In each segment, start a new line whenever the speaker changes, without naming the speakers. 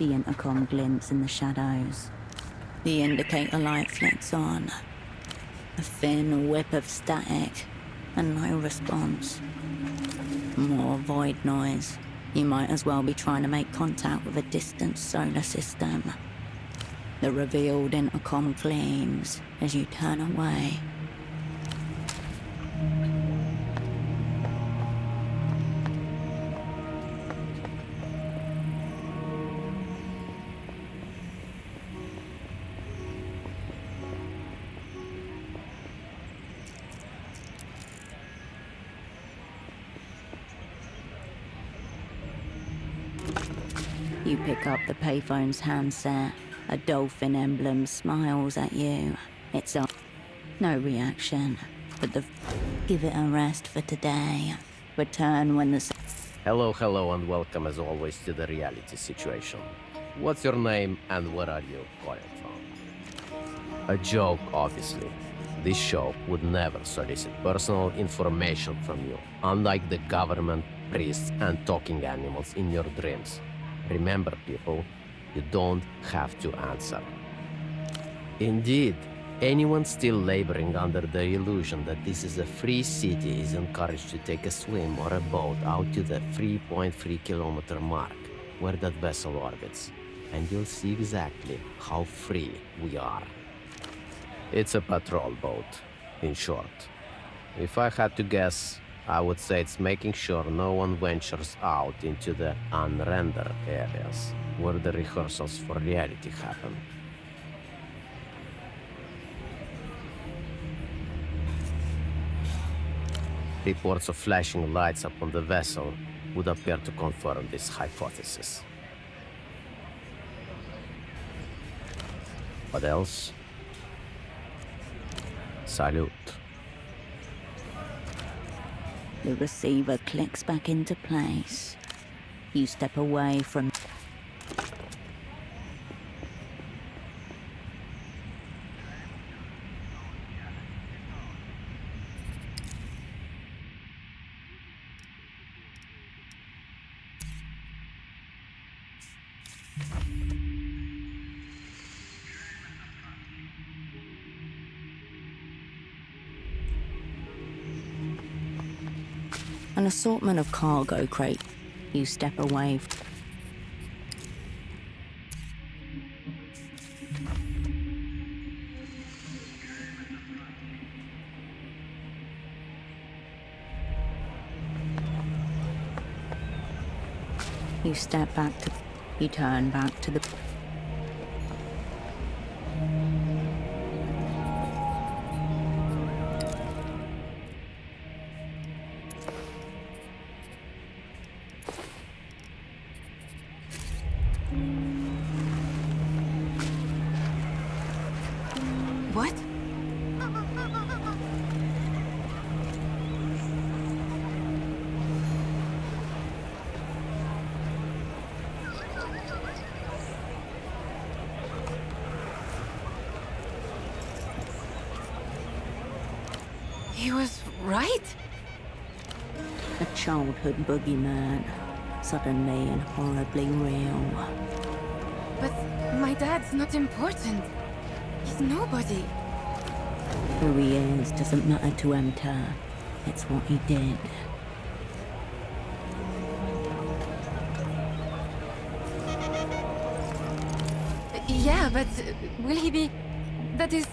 The intercom glints in the shadows. The indicator light flicks on. A thin whip of static, and no response. More void noise. You might as well be trying to make contact with a distant solar system. The revealed intercom gleams as you turn away. You pick up the payphone's handset. A dolphin emblem smiles at you. It's up. No reaction. But give it a rest for today. Return when the...
Hello, and welcome as always to the reality situation. What's your name and where are you calling from? A joke, obviously. This show would never solicit personal information from you, unlike the government, priests, and talking animals in your dreams. Remember, people, you don't have to answer. Indeed, anyone still laboring under the illusion that this is a free city is encouraged to take a swim or a boat out to the 3.3-kilometer mark, where that vessel orbits, and you'll see exactly how free we are. It's a patrol boat, in short. If I had to guess, I would say it's making sure no one ventures out into the unrendered areas, where the rehearsals for reality happen. Reports of flashing lights upon the vessel would appear to confirm this hypothesis. What else? Salute.
The receiver clicks back into place. You step away from... An assortment of cargo crates. You step away. You step back to... You turn back to the...
What? He was right?
A childhood boogeyman. Suddenly and horribly real.
But my dad's not important. He's nobody.
Who he is doesn't matter to Emter. It's what he did.
Yeah, but will he be... That is...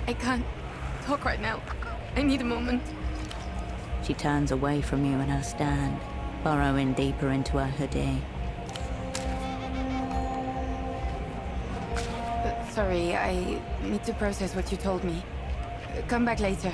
I can't talk right now. I need a moment.
She turns away from you in her stand, burrowing deeper into her hoodie.
Sorry, I need to process what you told me. Come back later.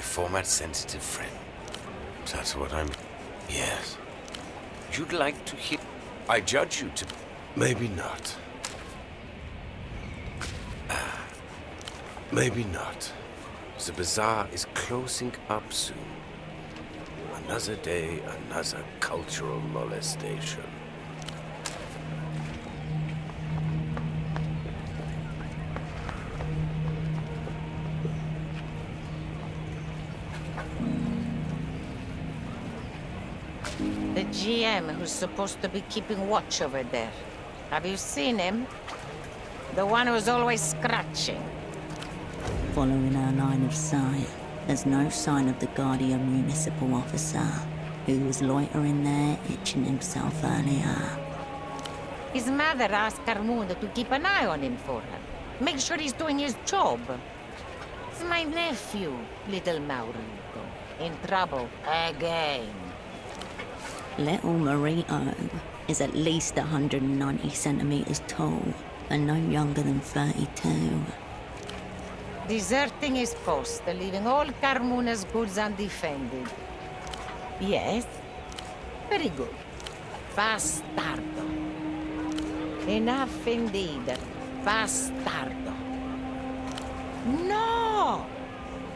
Format-sensitive friend. That's what I'm... Yes. You'd like to hit... I judge you to... Maybe not. Maybe not. The bazaar is closing up soon. Another day, another cultural molestation.
The GM who's supposed to be keeping watch over there. Have you seen him? The one who's always scratching.
Following our line of sight, there's no sign of the Guardian municipal officer, who was loitering there, itching himself earlier.
His mother asked Carmunda to keep an eye on him for her. Make sure he's doing his job. It's my nephew, little Maurito. In trouble again.
Little Marito is at least 190 centimeters tall and no younger than 32.
Deserting his post, leaving all Carmuna's goods undefended. Yes? Very good. Bastardo. Enough indeed. Bastardo. No!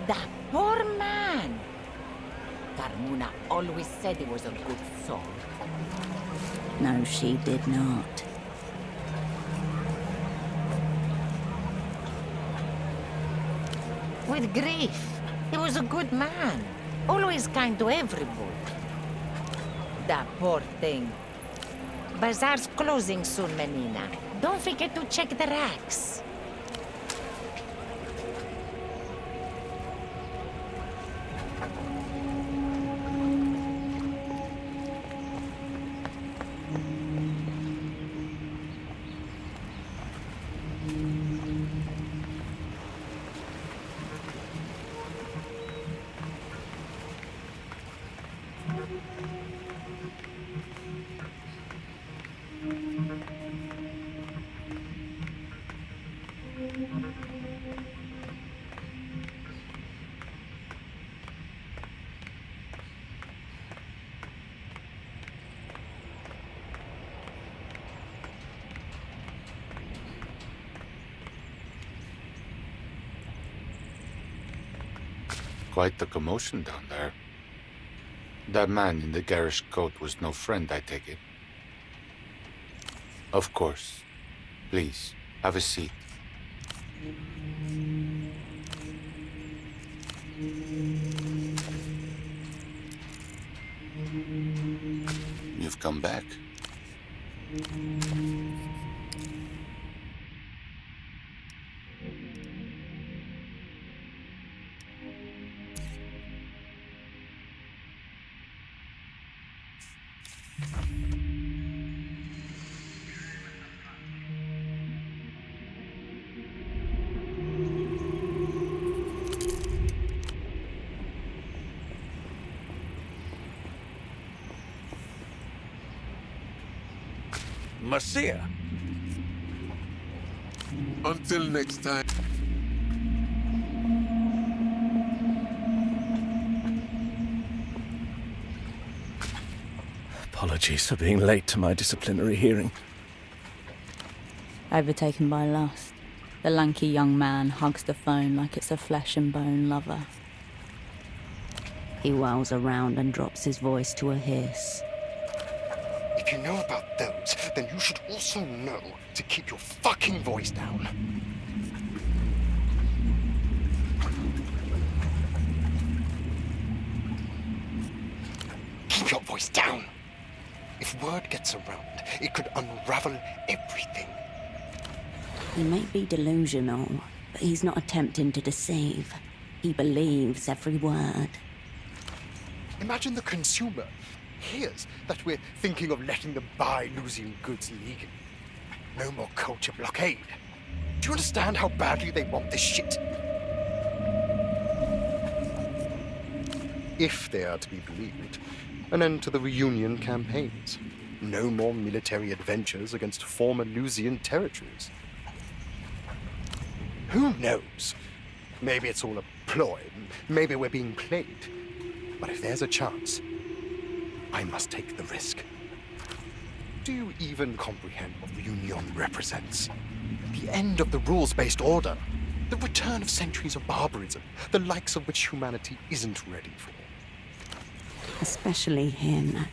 The poor man! Carmuna always said he was a good soul.
No, she did not.
With grief, he was a good man. Always kind to everybody. The poor thing. Bazaar's closing soon, Menina. Don't forget to check the racks.
Quite the commotion down there. That man in the garish coat was no friend, I take it. Of course. Please, have a seat. You've come back.
Marcia!
Until next time.
Apologies for being late to my disciplinary hearing.
Overtaken by lust, the lanky young man hugs the phone like it's a flesh and bone lover. He whirls around and drops his voice to a hiss.
If you know about those, then you should also know to keep your fucking voice down. Keep your voice down. If word gets around, it could unravel everything.
He may be delusional, but he's not attempting to deceive. He believes every word.
Imagine the consumer hears that we're thinking of letting them buy Lusian goods legally. No more culture blockade. Do you understand how badly they want this shit? If they are to be believed, an end to the reunion campaigns. No more military adventures against former Lusian territories. Who knows? Maybe it's all a ploy. Maybe we're being played. But if there's a chance, I must take the risk. Do you even comprehend what Union represents? The end of the rules-based order. The return of centuries of barbarism, the likes of which humanity isn't ready for.
Especially him.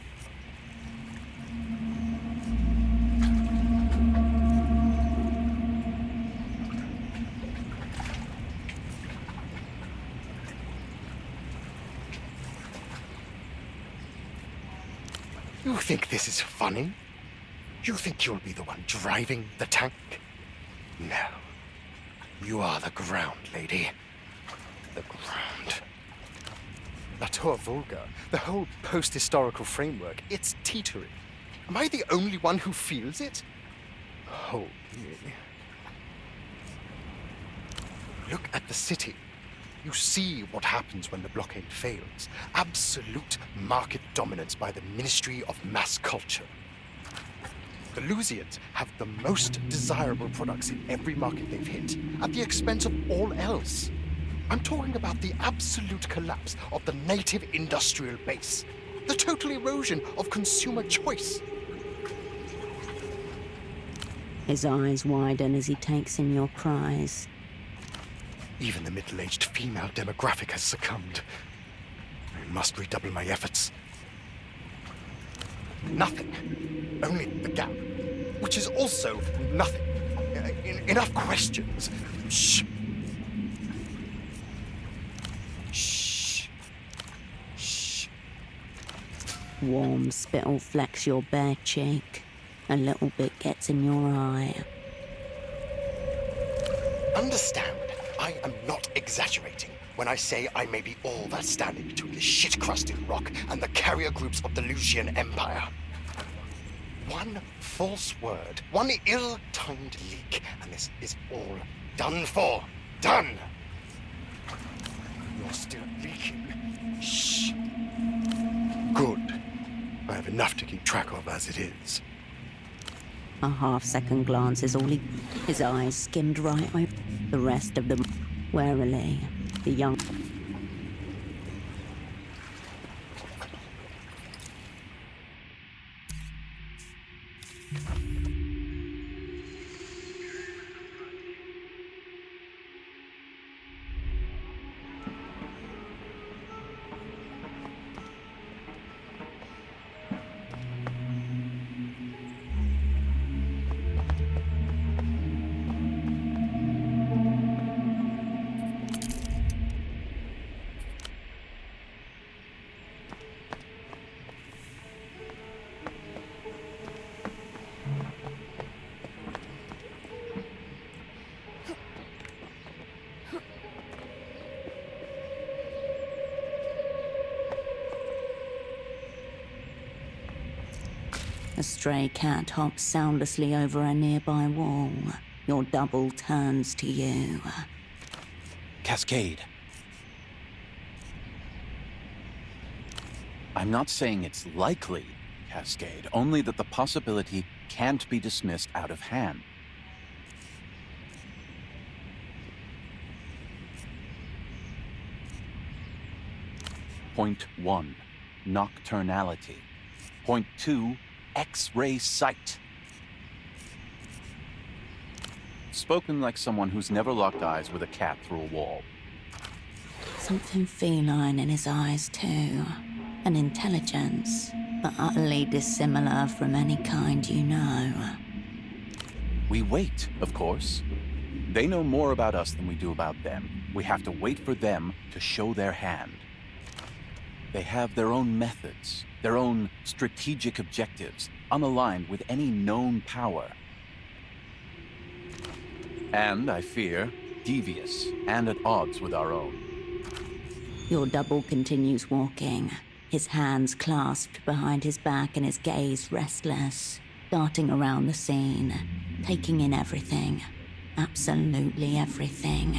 You think this is funny? You think you'll be the one driving the tank? No. You are the ground, lady. The ground. La Tour Volga, the whole post-historical framework, it's teetering. Am I the only one who feels it? Hold me. Look at the city. You see what happens when the blockade fails. Absolute market dominance by the Ministry of Mass Culture. The Lusians have the most desirable products in every market they've hit, at the expense of all else. I'm talking about the absolute collapse of the native industrial base, the total erosion of consumer choice.
His eyes widen as he takes in your cries.
Even the middle-aged female demographic has succumbed. I must redouble my efforts. Nothing. Only the gap, which is also nothing. Enough questions. Shh. Shh. Shh.
Warm spittle flecks your bare cheek. A little bit gets in your eye.
Understand, I am not exaggerating when I say I may be all that's standing between the shit-crusted rock and the carrier groups of the Lucian Empire. One false word, one ill-timed leak, and this is all done for. Done! You're still leaking. Shh. Good. I have enough to keep track of as it is.
A half-second glance is all he... His eyes skimmed right over the rest of them. Warily, the young... A stray cat hops soundlessly over a nearby wall. Your double turns to you.
Cascade. I'm not saying it's likely, Cascade, only that the possibility can't be dismissed out of hand. Point 1, nocturnality. Point 2, X-ray sight. Spoken like someone who's never locked eyes with a cat through a wall.
Something feline in his eyes, too. An intelligence, but utterly dissimilar from any kind you know.
We wait, of course. They know more about us than we do about them. We have to wait for them to show their hand. They have their own methods, their own strategic objectives, unaligned with any known power. And, I fear, devious and at odds with our own.
Your double continues walking, his hands clasped behind his back and his gaze restless, darting around the scene, taking in everything, absolutely everything.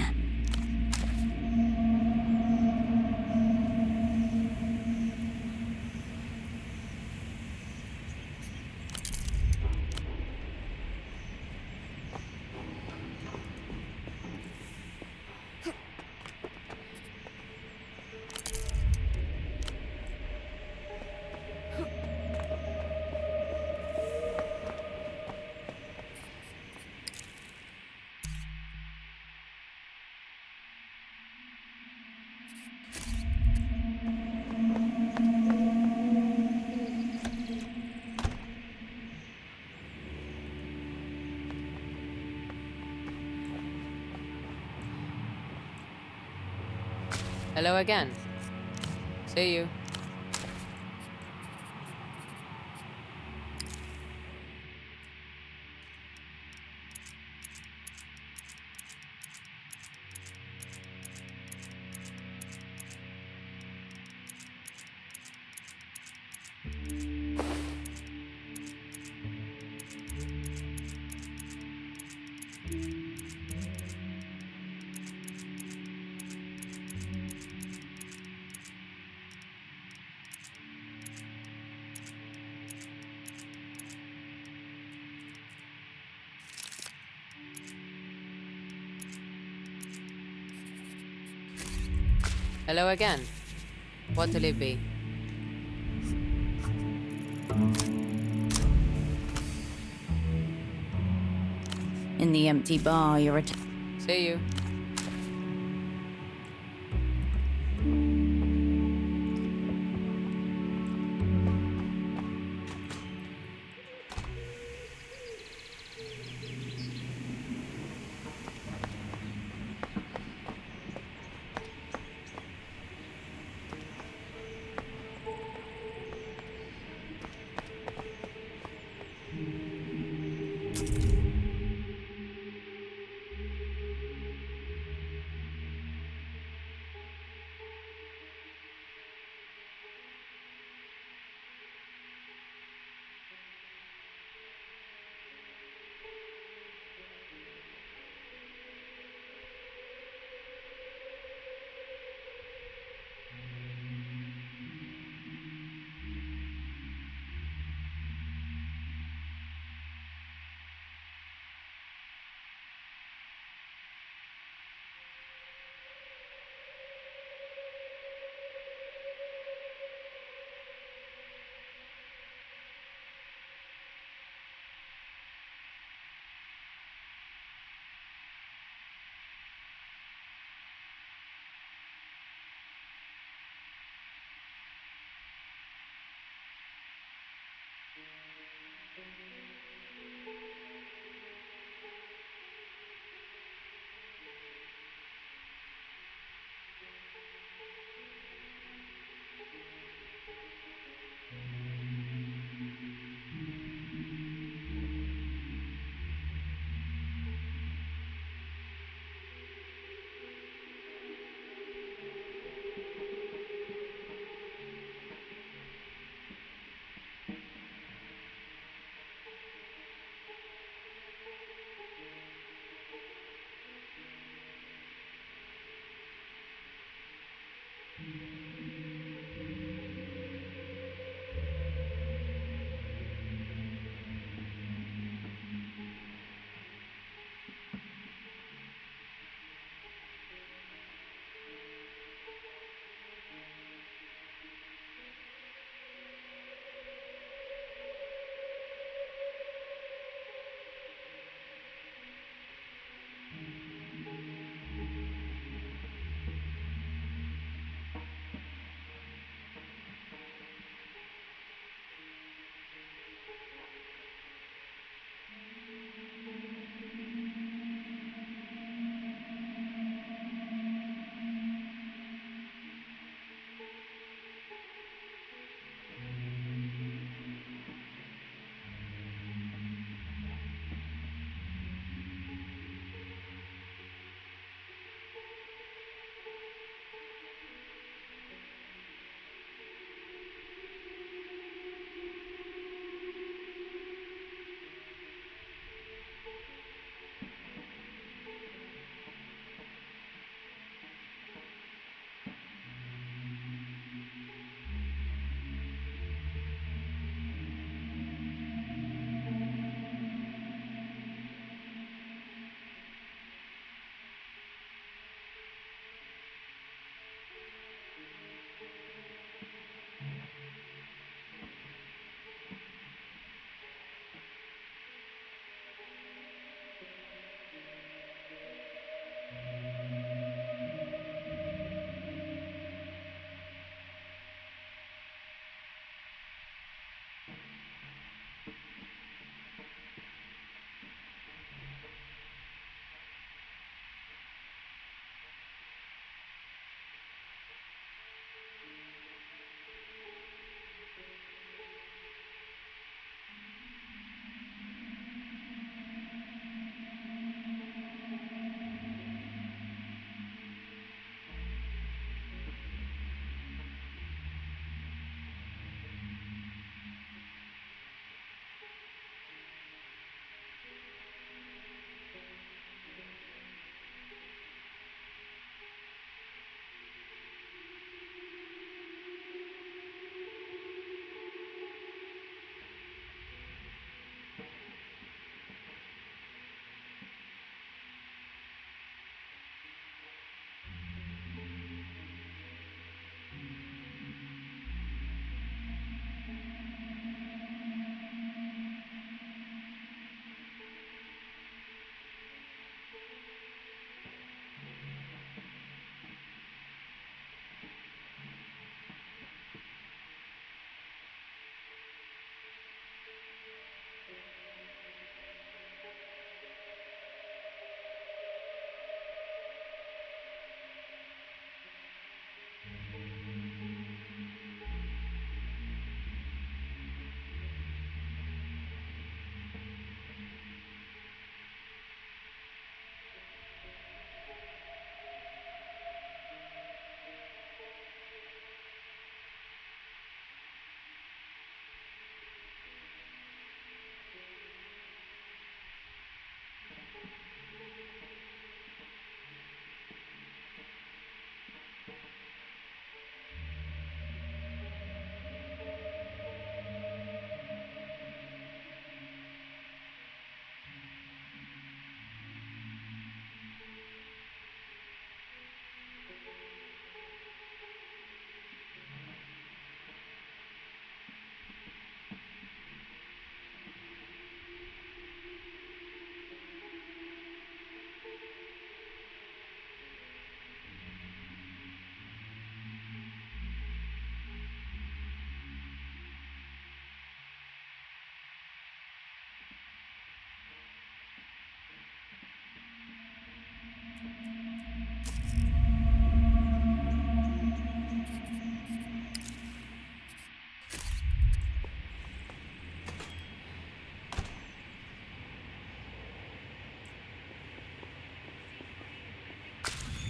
Hello again. See you. Hello again. What'll it be?
In the empty bar, you're
See you.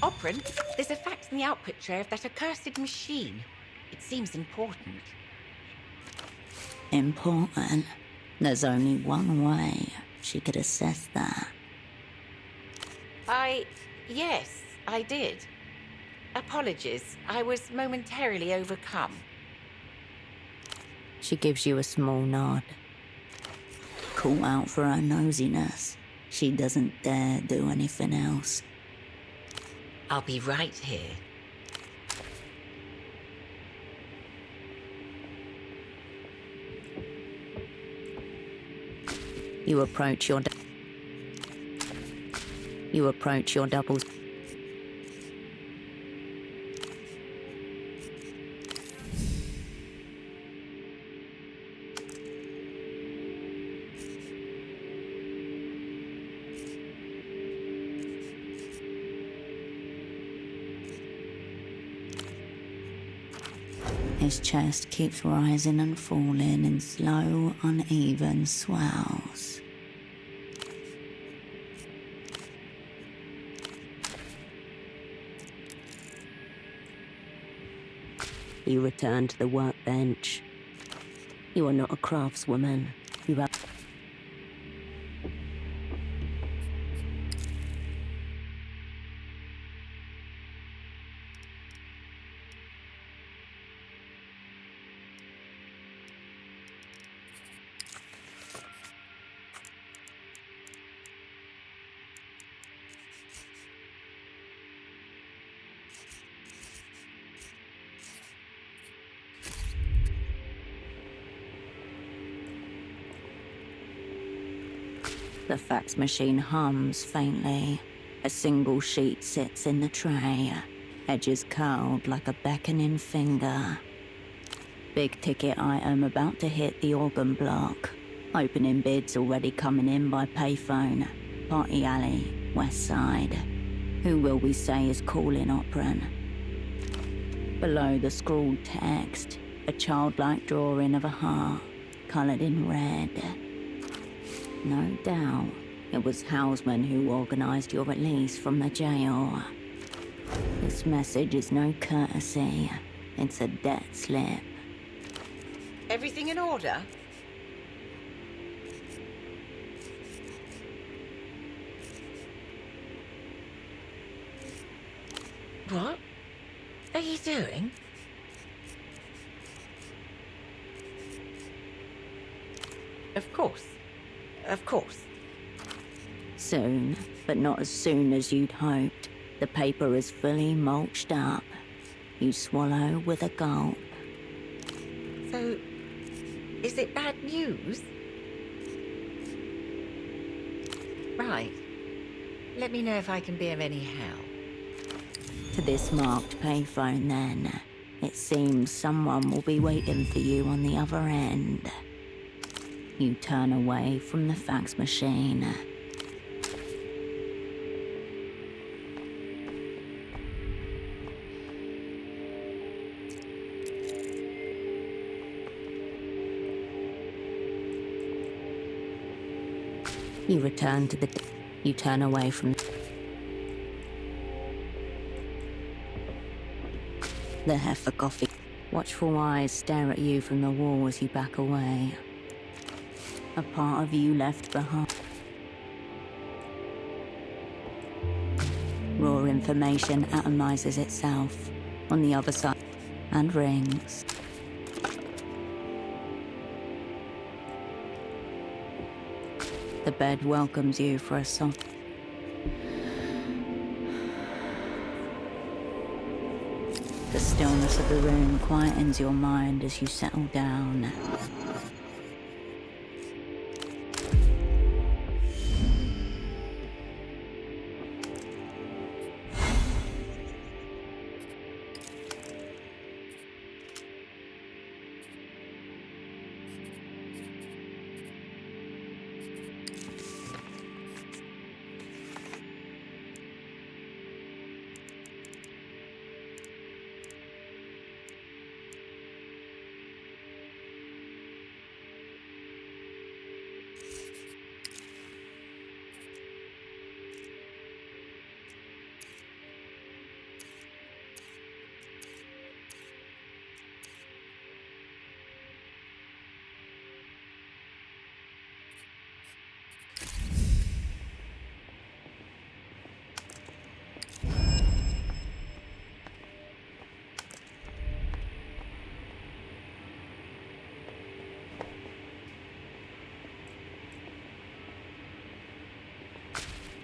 Operan, there's a fax in the output tray of that accursed machine. It seems important.
Important? There's only one way she could assess that.
Yes, I did. Apologies, I was momentarily overcome.
She gives you a small nod. Caught out for her nosiness. She doesn't dare do anything else.
I'll be right here.
You approach your doubles. His chest keeps rising and falling in slow, uneven swells. You return to the workbench. You are not a craftswoman. You have... The fax machine hums faintly. A single sheet sits in the tray, edges curled like a beckoning finger. Big ticket item about to hit the organ block. Opening bids already coming in by payphone. Party Alley, West Side. Who will we say is calling Operan? Below the scrawled text, a childlike drawing of a heart, coloured in red. No doubt, it was Houseman who organised your release from the jail. This message is no courtesy. It's a debt slip.
Everything in order? What are you doing? Of course. Of course.
Soon, but not as soon as you'd hoped. The paper is fully mulched up. You swallow with a gulp.
So, is it bad news? Right. Let me know if I can be of any help.
To this marked payphone, then. It seems someone will be waiting for you on the other end. You turn away from the fax machine. You return to the... You turn away from... The heifer coffee. Watchful eyes stare at you from the wall as you back away. A part of you left behind. Raw information atomizes itself on the other side and rings. The bed welcomes you for a soft... The stillness of the room quietens your mind as you settle down.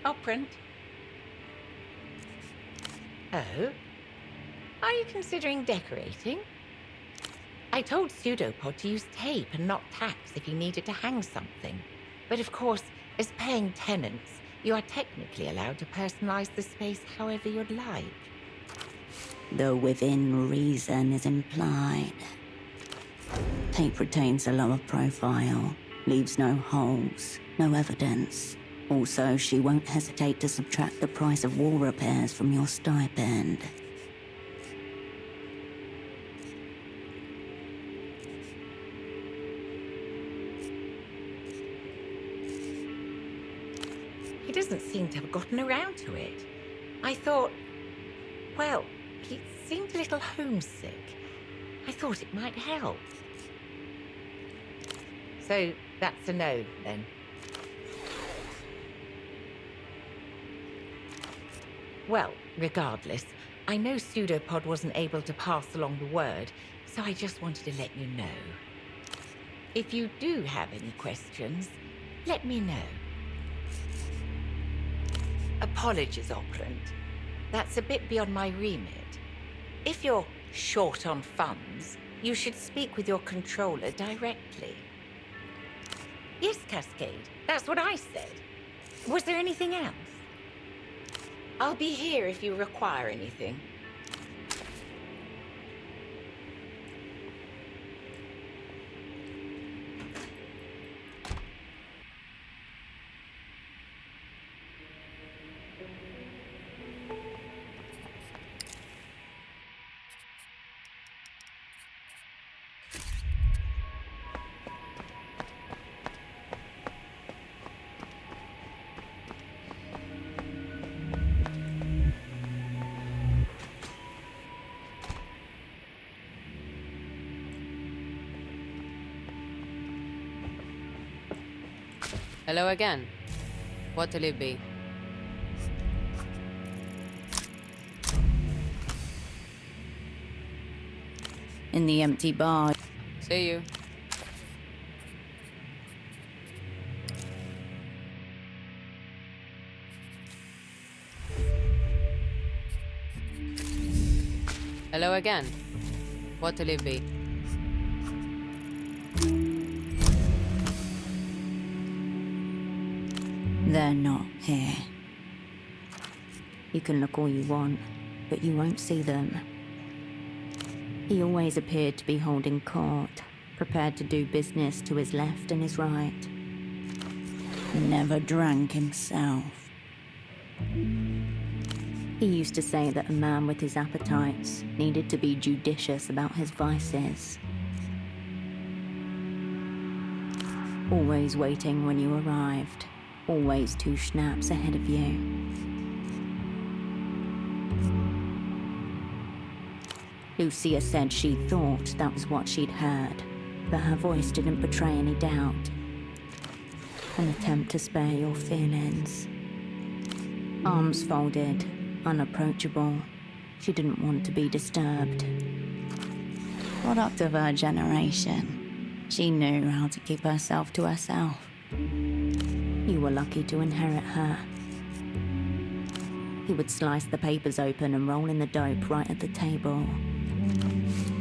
Operant. Oh? Are you considering decorating? I told Pseudopod to use tape and not tacks if he needed to hang something. But of course, as paying tenants, you are technically allowed to personalize the space however you'd like.
Though within reason is implied. Tape retains a lower profile, leaves no holes, no evidence. Also, she won't hesitate to subtract the price of wall repairs from your stipend.
He doesn't seem to have gotten around to it. I thought, well, he seemed a little homesick. I thought it might help. So that's a no, then. Well, regardless, I know Pseudopod wasn't able to pass along the word, so I just wanted to let you know. If you do have any questions, let me know. Apologies, Operant. That's a bit beyond my remit. If you're short on funds, you should speak with your controller directly. Yes, Cascade, that's what I said. Was there anything else? I'll be here if you require anything.
Hello again. What'll it be?
In the empty bar.
See you. Hello again. What'll it be?
They're not here. You can look all you want, but you won't see them. He always appeared to be holding court, prepared to do business to his left and his right. Never drank himself. He used to say that a man with his appetites needed to be judicious about his vices. Always waiting when you arrived. Always 2 schnapps ahead of you. Lucia said she thought that was what she'd heard, but her voice didn't betray any doubt. An attempt to spare your feelings. Arms folded, unapproachable. She didn't want to be disturbed. Product of her generation. She knew how to keep herself to herself. You were lucky to inherit her. He would slice the papers open and roll in the dope right at the table.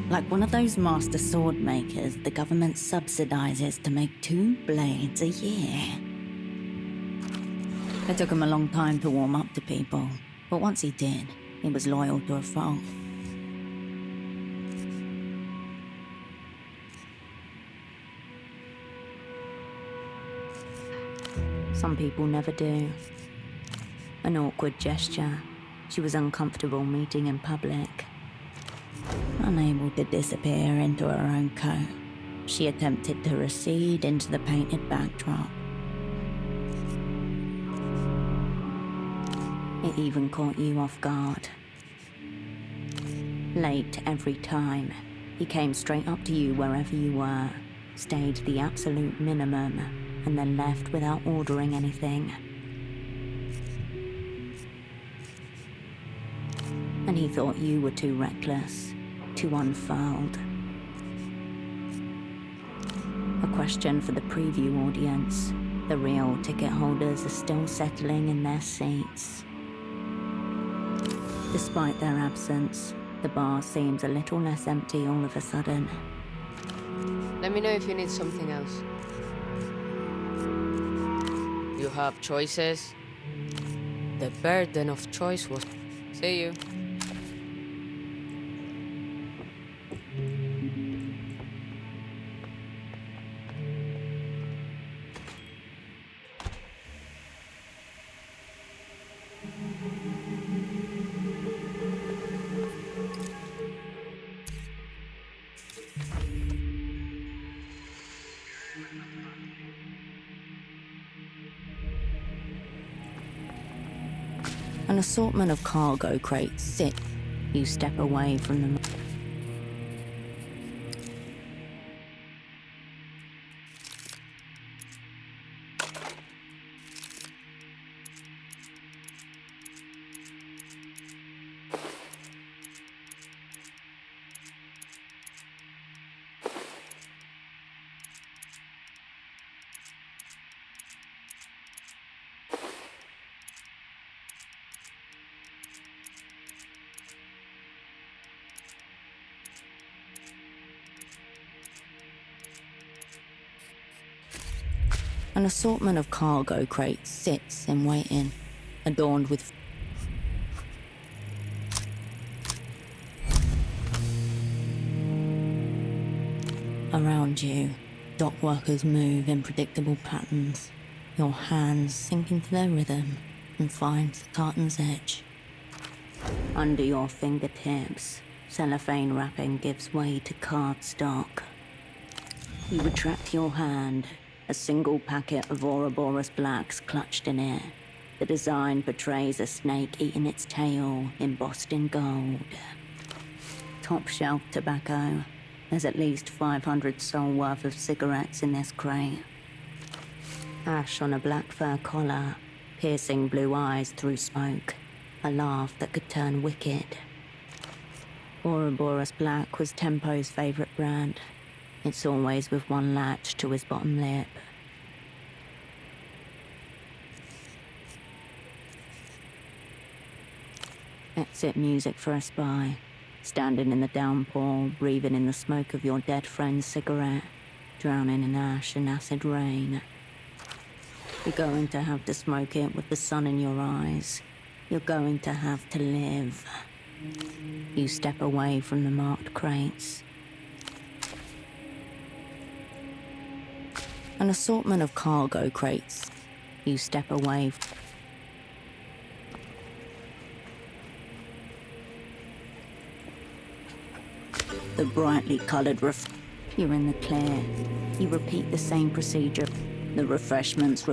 Like one of those master sword makers the government subsidizes to make 2 blades a year. It took him a long time to warm up to people, but once he did, he was loyal to a fault. Some people never do. An awkward gesture. She was uncomfortable meeting in public. Unable to disappear into her own coat, she attempted to recede into the painted backdrop. It even caught you off guard. Late every time, he came straight up to you wherever you were, stayed the absolute minimum, and then left without ordering anything. And he thought you were too reckless, too unfurled. A question for the preview audience. The real ticket holders are still settling in their seats. Despite their absence, the bar seems a little less empty all of a sudden.
Let me know if you need something else. You have choices. The burden of choice was... See you.
An assortment of cargo crates sit. You step away from them. An assortment of cargo crates sits in waiting, adorned with... Around you, dock workers move in predictable patterns. Your hands sink into their rhythm and find the carton's edge. Under your fingertips, cellophane wrapping gives way to cardstock. You retract your hand. A single packet of Ouroboros Blacks clutched in it. The design portrays a snake eating its tail, embossed in gold. Top shelf tobacco. There's at least 500 sol worth of cigarettes in this crate. Ash on a black fur collar, piercing blue eyes through smoke. A laugh that could turn wicked. Ouroboros Black was Tempo's favourite brand. It's always with one latch to his bottom lip. Exit music for a spy. Standing in the downpour, breathing in the smoke of your dead friend's cigarette, drowning in ash and acid rain. You're going to have to smoke it with the sun in your eyes. You're going to have to live. You step away from the marked crates. An assortment of cargo crates. You step away. The brightly coloured You're in the clear. You repeat the same procedure. The refreshments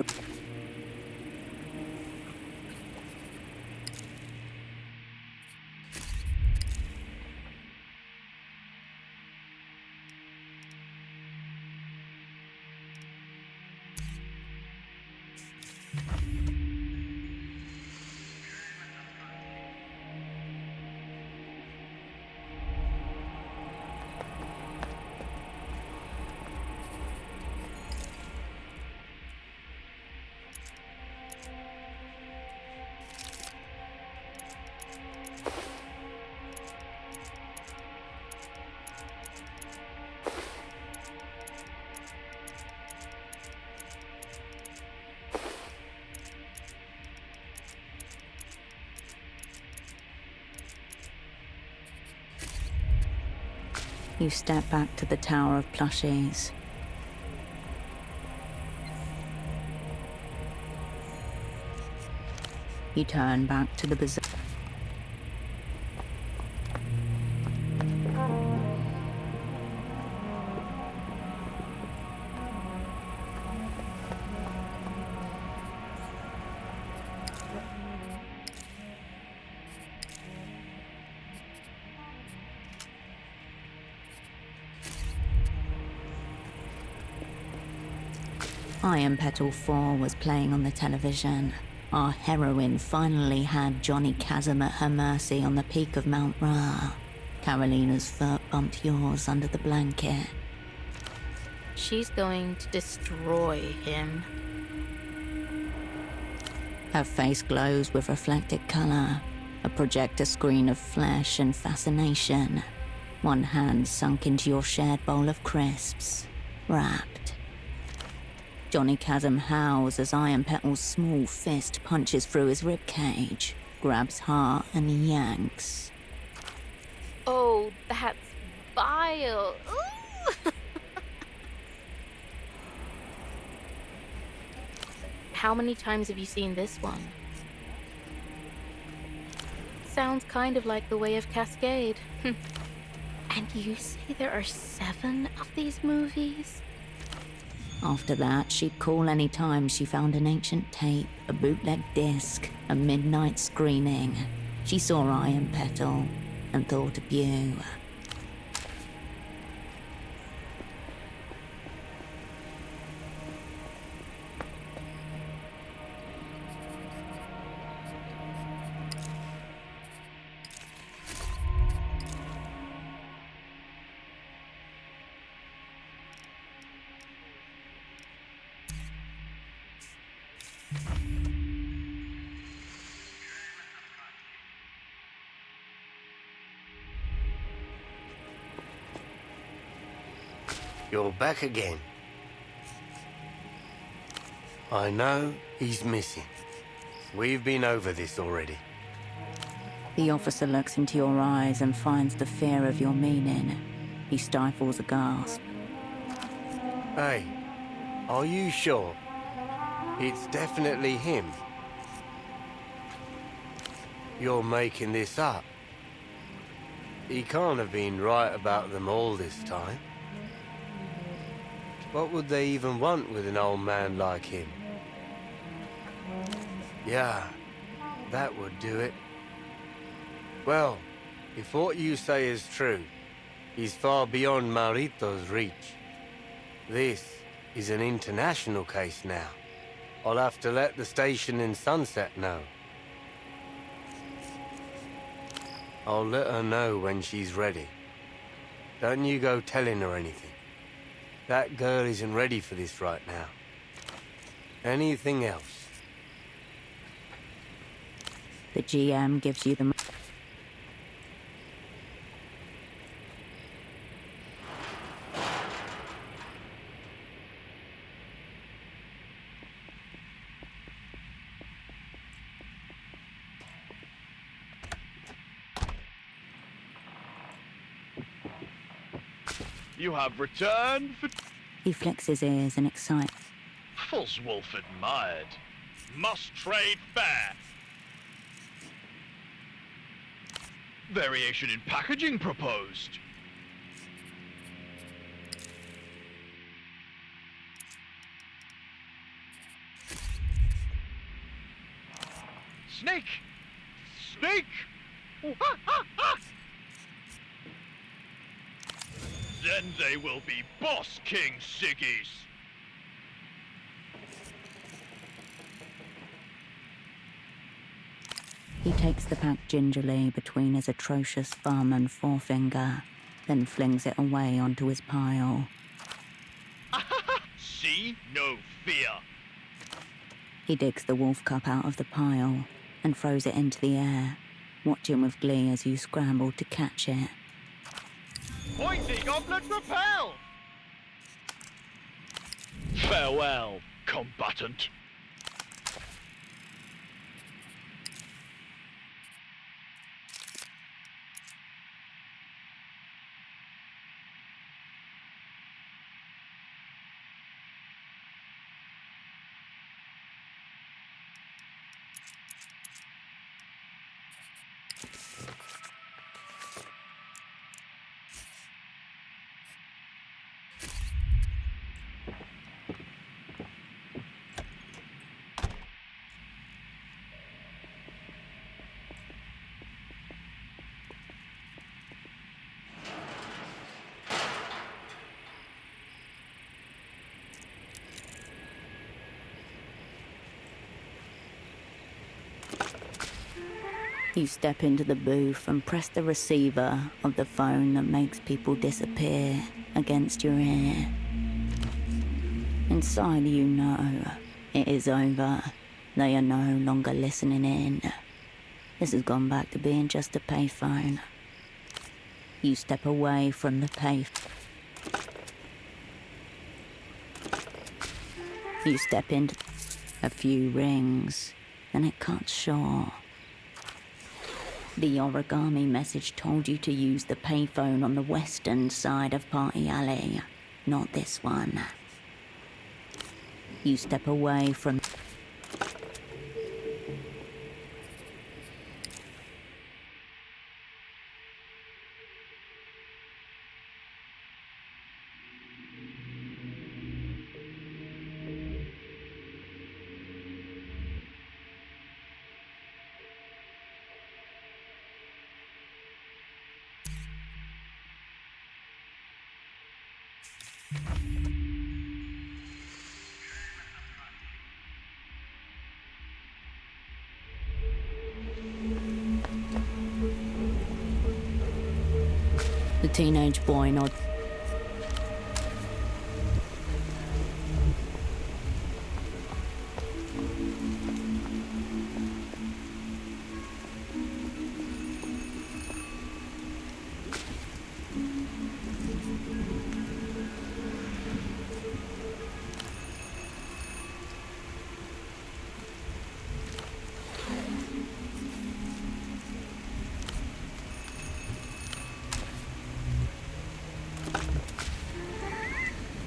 You step back to the Tower of Plushies. You turn back to the bazaar. Iron Petal 4 was playing on the television. Our heroine finally had Johnny Chasm at her mercy on the peak of Mount Ra. Carolina's foot bumped yours under the blanket.
She's going to destroy him.
Her face glows with reflected color, a projector screen of flesh and fascination. One hand sunk into your shared bowl of crisps, wrapped. Johnny Chasm howls as Iron Petal's small fist punches through his ribcage, grabs heart and yanks.
Oh, that's vile. Ooh. How many times have you seen this one? Sounds kind of like The Way of Cascade. And you say there are 7 of these movies?
After that, she'd call any time she found an ancient tape, a bootleg disc, a midnight screening. She saw Iron Petal and thought of you.
You're back again. I know he's missing. We've been over this already.
The officer looks into your eyes and finds the fear of your meaning. He stifles a gasp.
Hey, are you sure? It's definitely him. You're making this up. He can't have been right about them all this time. What would they even want with an old man like him? Yeah, that would do it. Well, if what you say is true, he's far beyond Marito's reach. This is an international case now. I'll have to let the station in Sunset know. I'll let her know when she's ready. Don't you go telling her anything. That girl isn't ready for this right now. Anything else?
The GM gives you the...
You have returned for...
He flicks his ears in excitement.
False Wolf admired. Must trade fair. Variation in packaging proposed. Snake! Snake! Oh, ha, ha, ha! Then they will be Boss King Siggies.
He takes the pack gingerly between his atrocious thumb and forefinger, then flings it away onto his pile.
See? No fear.
He digs the wolf cup out of the pile and throws it into the air, watching with glee as you scramble to catch it.
Pointy goblet repel! Farewell, combatant.
You step into the booth and press the receiver of the phone that makes people disappear against your ear. Inside you know it is over. They are no longer listening in. This has gone back to being just a payphone. You step away from the You step into a few rings, then it cuts short. The origami message told you to use the payphone on the western side of Party Alley, not this one. You step away from... The teenage boy nods.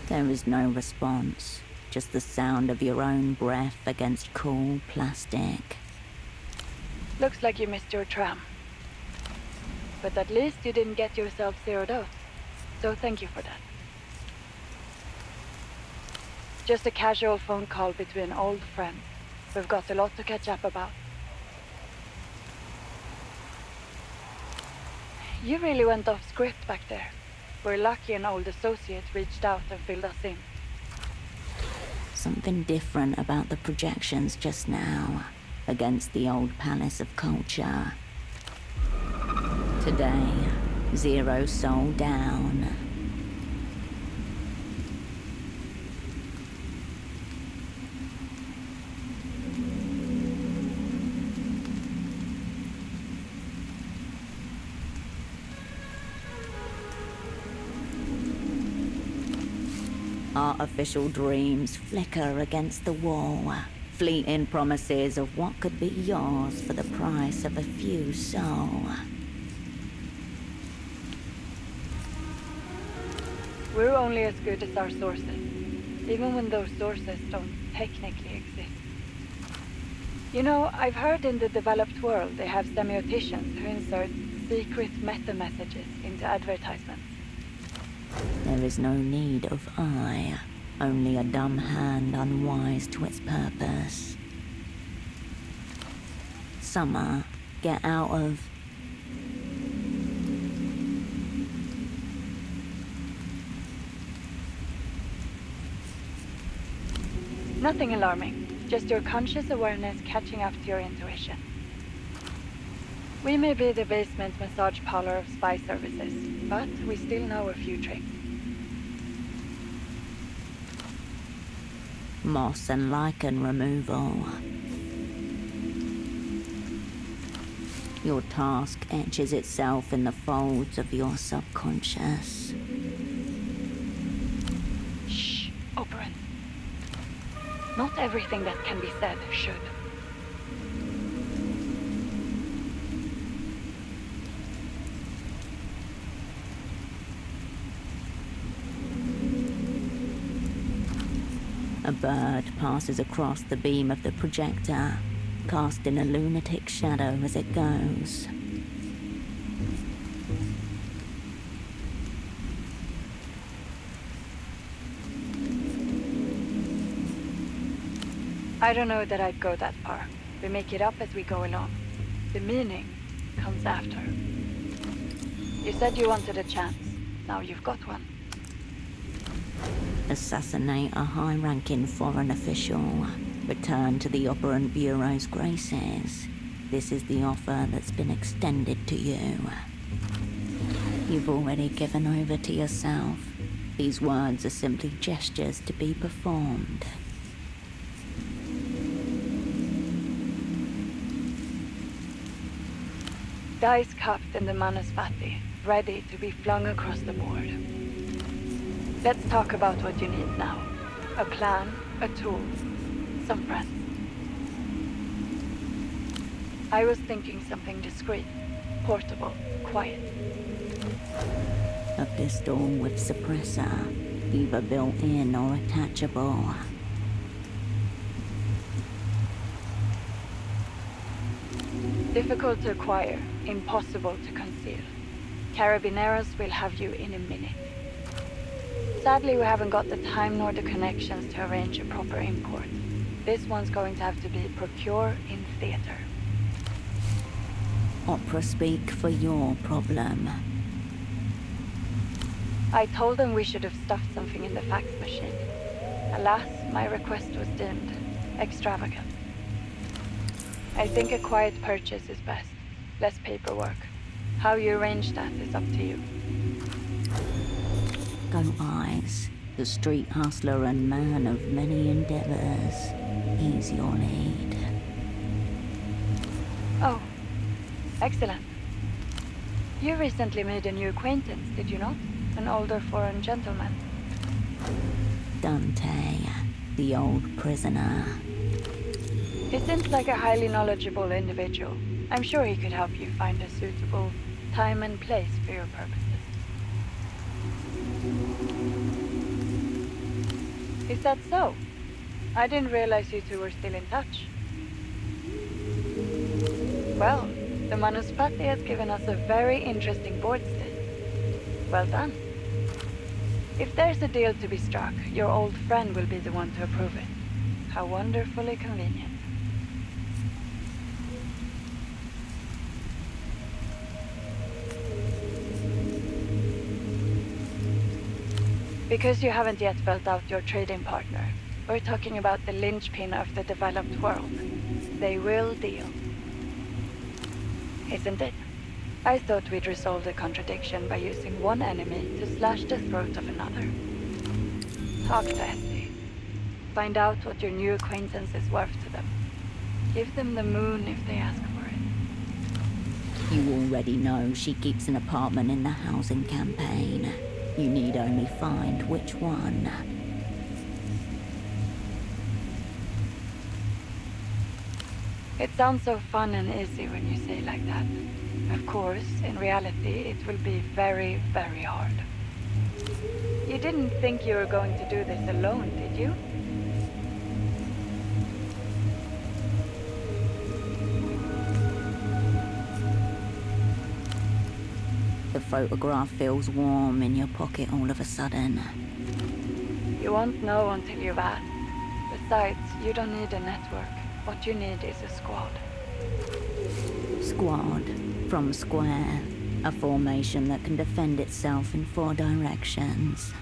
There is no response, just the sound of your own breath against cool plastic.
Looks like you missed your tram. But at least you didn't get yourself zeroed out, so thank you for that. Just a casual phone call between old friends. We've got a lot to catch up about. You really went off script back there. We're lucky an old associate reached out and filled us in.
Something different about the projections just now, against the old palace of culture. Today, Zero Soul down. Artificial dreams flicker against the wall, fleeting promises of what could be yours for the price of a few soul.
We're only as good as our sources, even when those sources don't technically exist. You know, I've heard in the developed world they have semioticians who insert secret meta-messages into advertisements.
There is no need of eye, only a dumb hand unwise to its purpose. Summer, get out of...
Nothing alarming, just your conscious awareness catching up to your intuition. We may be the basement massage parlor of spy services, but we still know a few tricks.
Moss and lichen removal. Your task etches itself in the folds of your subconscious.
Shh, Oberyn. Not everything that can be said should.
A bird passes across the beam of the projector, casting a lunatic shadow as it goes.
I don't know that I'd go that far. We make it up as we go along. The meaning comes after. You said you wanted a chance. Now you've got one.
Assassinate a high-ranking foreign official. Return to the Operant Bureau's graces. This is the offer that's been extended to you. You've already given over to yourself. These words are simply gestures to be performed.
Dice cupped in the Manuspati, ready to be flung across the board. Let's talk about what you need now. A plan, a tool, some friends. I was thinking something discreet, portable, quiet.
A pistol with suppressor, either built in or attachable.
Difficult to acquire, impossible to conceal. Carabineros will have you in a minute. Sadly, we haven't got the time nor the connections to arrange a proper import. This one's going to have to be procure in theater.
Opera speak for your problem.
I told them we should have stuffed something in the fax machine. Alas, my request was deemed extravagant. I think a quiet purchase is best. Less paperwork. How you arrange that is up to you.
Go Eyes, the street hustler and man of many endeavors. He's your lead.
Oh, excellent. You recently made a new acquaintance, did you not? An older foreign gentleman.
Dante, the old prisoner.
He seems like a highly knowledgeable individual. I'm sure he could help you find a suitable time and place for your purposes. Is that so? I didn't realize you two were still in touch. Well, the Manuspati has given us a very interesting board state. Well done. If there's a deal to be struck, your old friend will be the one to approve it. How wonderfully convenient. Because you haven't yet felt out your trading partner, we're talking about the linchpin of the developed world. They will deal. Isn't it? I thought we'd resolve the contradiction by using one enemy to slash the throat of another. Talk to Essie. Find out what your new acquaintance is worth to them. Give them the moon if they ask for it.
You already know she keeps an apartment in the housing campaign. You need only find which one.
It sounds so fun and easy when you say it like that. Of course, in reality, it will be very, very hard. You didn't think you were going to do this alone, did you?
The photograph feels warm in your pocket all of a sudden.
You won't know until you've asked. Besides, you don't need a network. What you need is a squad.
Squad, from square, a formation that can defend itself in 4 directions.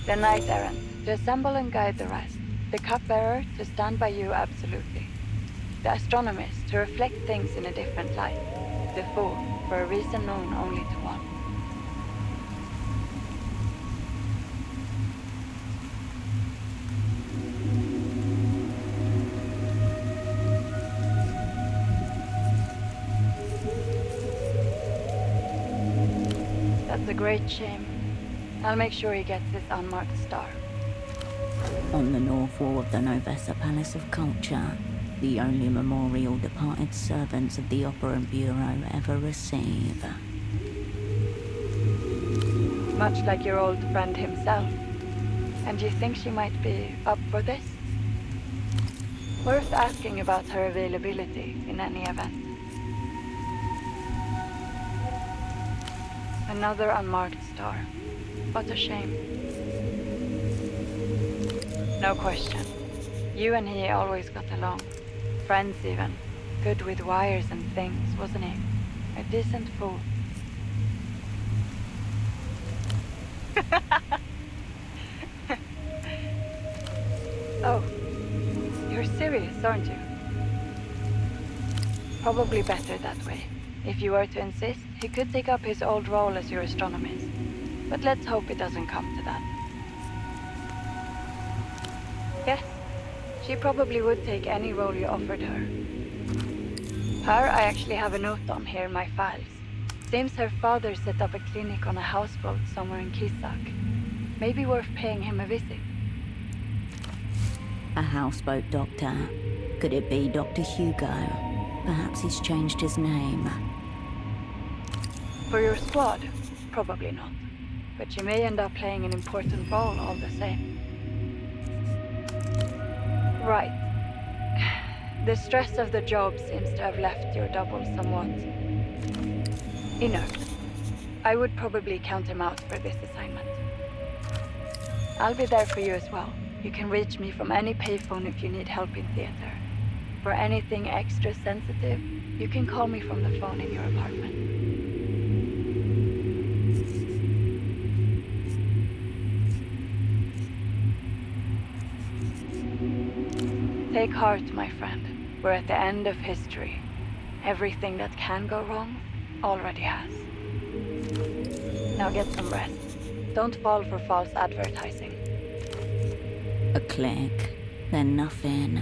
The knight errant, to assemble and guide the rest. The cupbearer, to stand by you absolutely. The astronomist, to reflect things in a different light. The fool, for a reason known only to one. That's a great shame. I'll make sure he gets this unmarked star.
On the north wall of the Novessa Palace of Culture, the only memorial departed servants of the Operant Bureau ever receive.
Much like your old friend himself. And you think she might be up for this? Worth asking about her availability in any event. Another unmarked star. What a shame. No question. You and he always got along. Friends even. Good with wires and things, wasn't he? A decent fool. Oh, you're serious, aren't you? Probably better that way. If you were to insist, he could take up his old role as your astronomist. But let's hope it doesn't come to that. Yes, she probably would take any role you offered her. Her I actually have a note on here in my files. Seems her father set up a clinic on a houseboat somewhere in Kisak. Maybe worth paying him a visit.
A houseboat doctor. Could it be Dr. Hugo? Perhaps he's changed his name.
For your squad, probably not. But you may end up playing an important role all the same. Right. The stress of the job seems to have left your double somewhat inert. I would probably count him out for this assignment. I'll be there for you as well. You can reach me from any payphone if you need help in theater. For anything extra sensitive, you can call me from the phone in your apartment. Take heart, my friend. We're at the end of history. Everything that can go wrong already has. Now get some rest. Don't fall for false advertising.
A click, then nothing.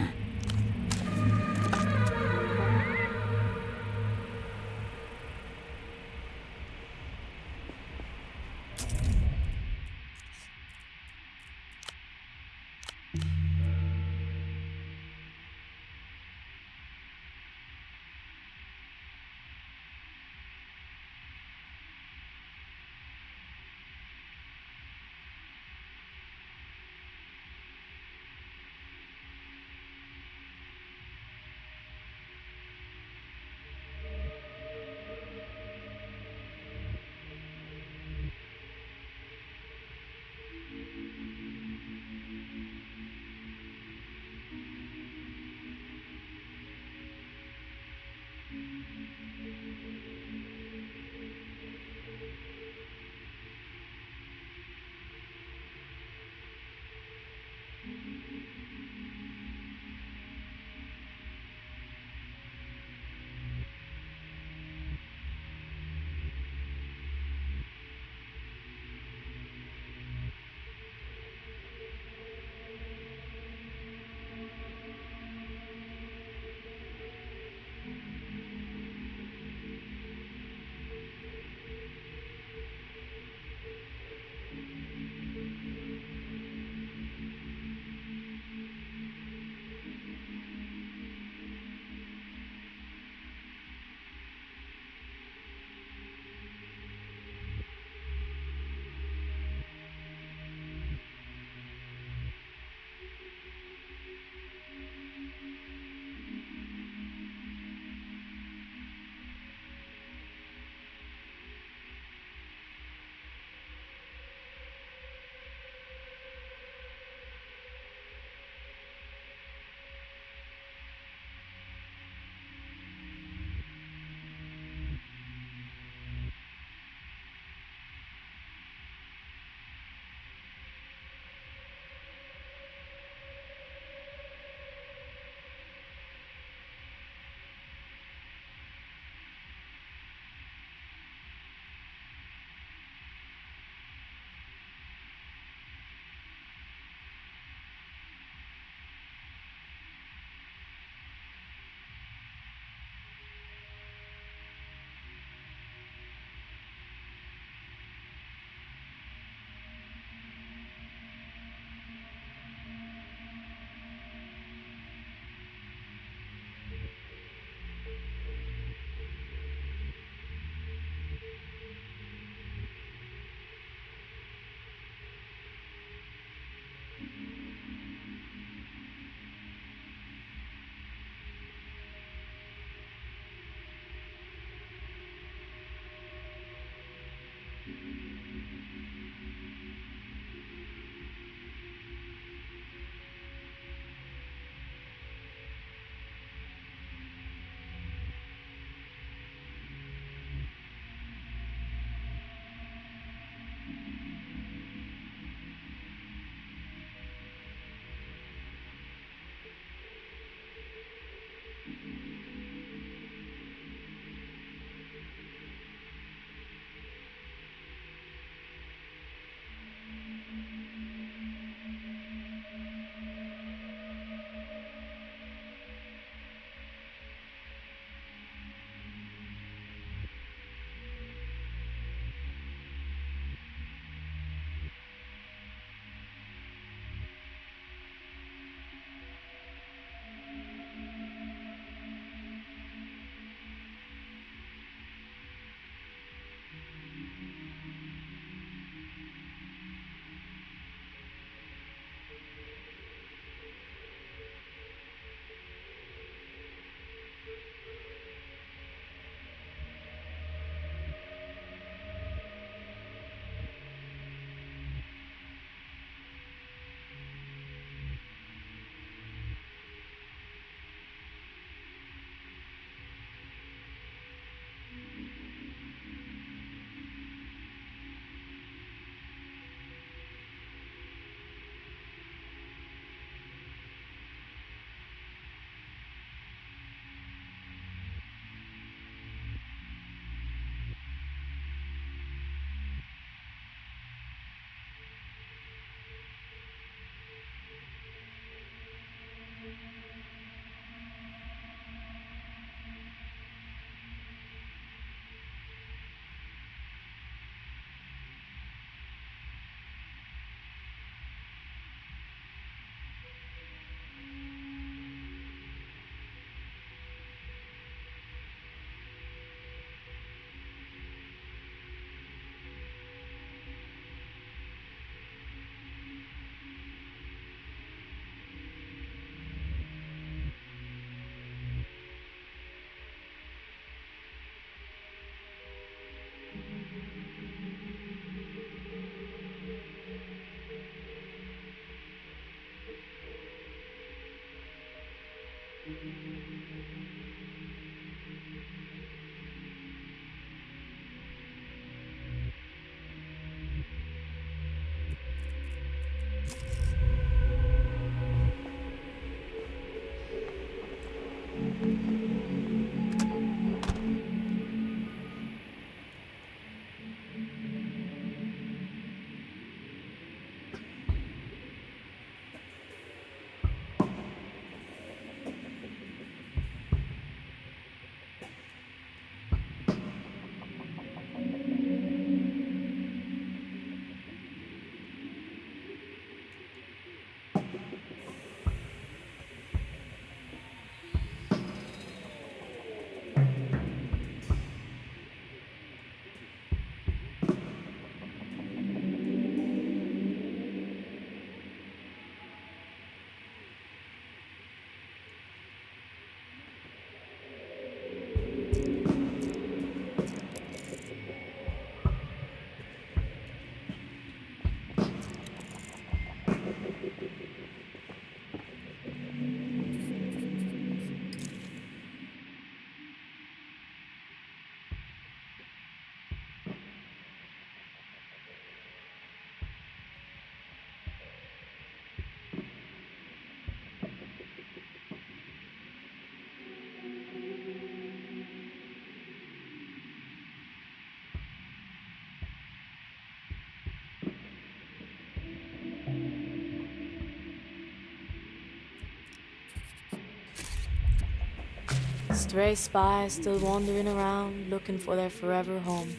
Stray spies still wandering around, looking for their forever home.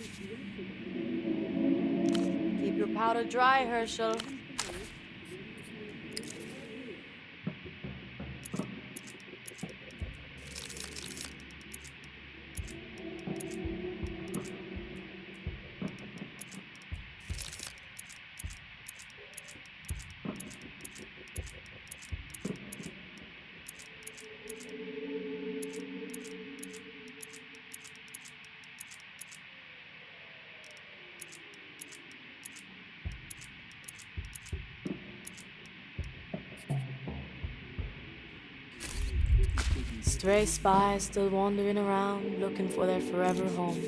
Keep your powder dry, Herschel. Stray spies still wandering around, looking for their forever home.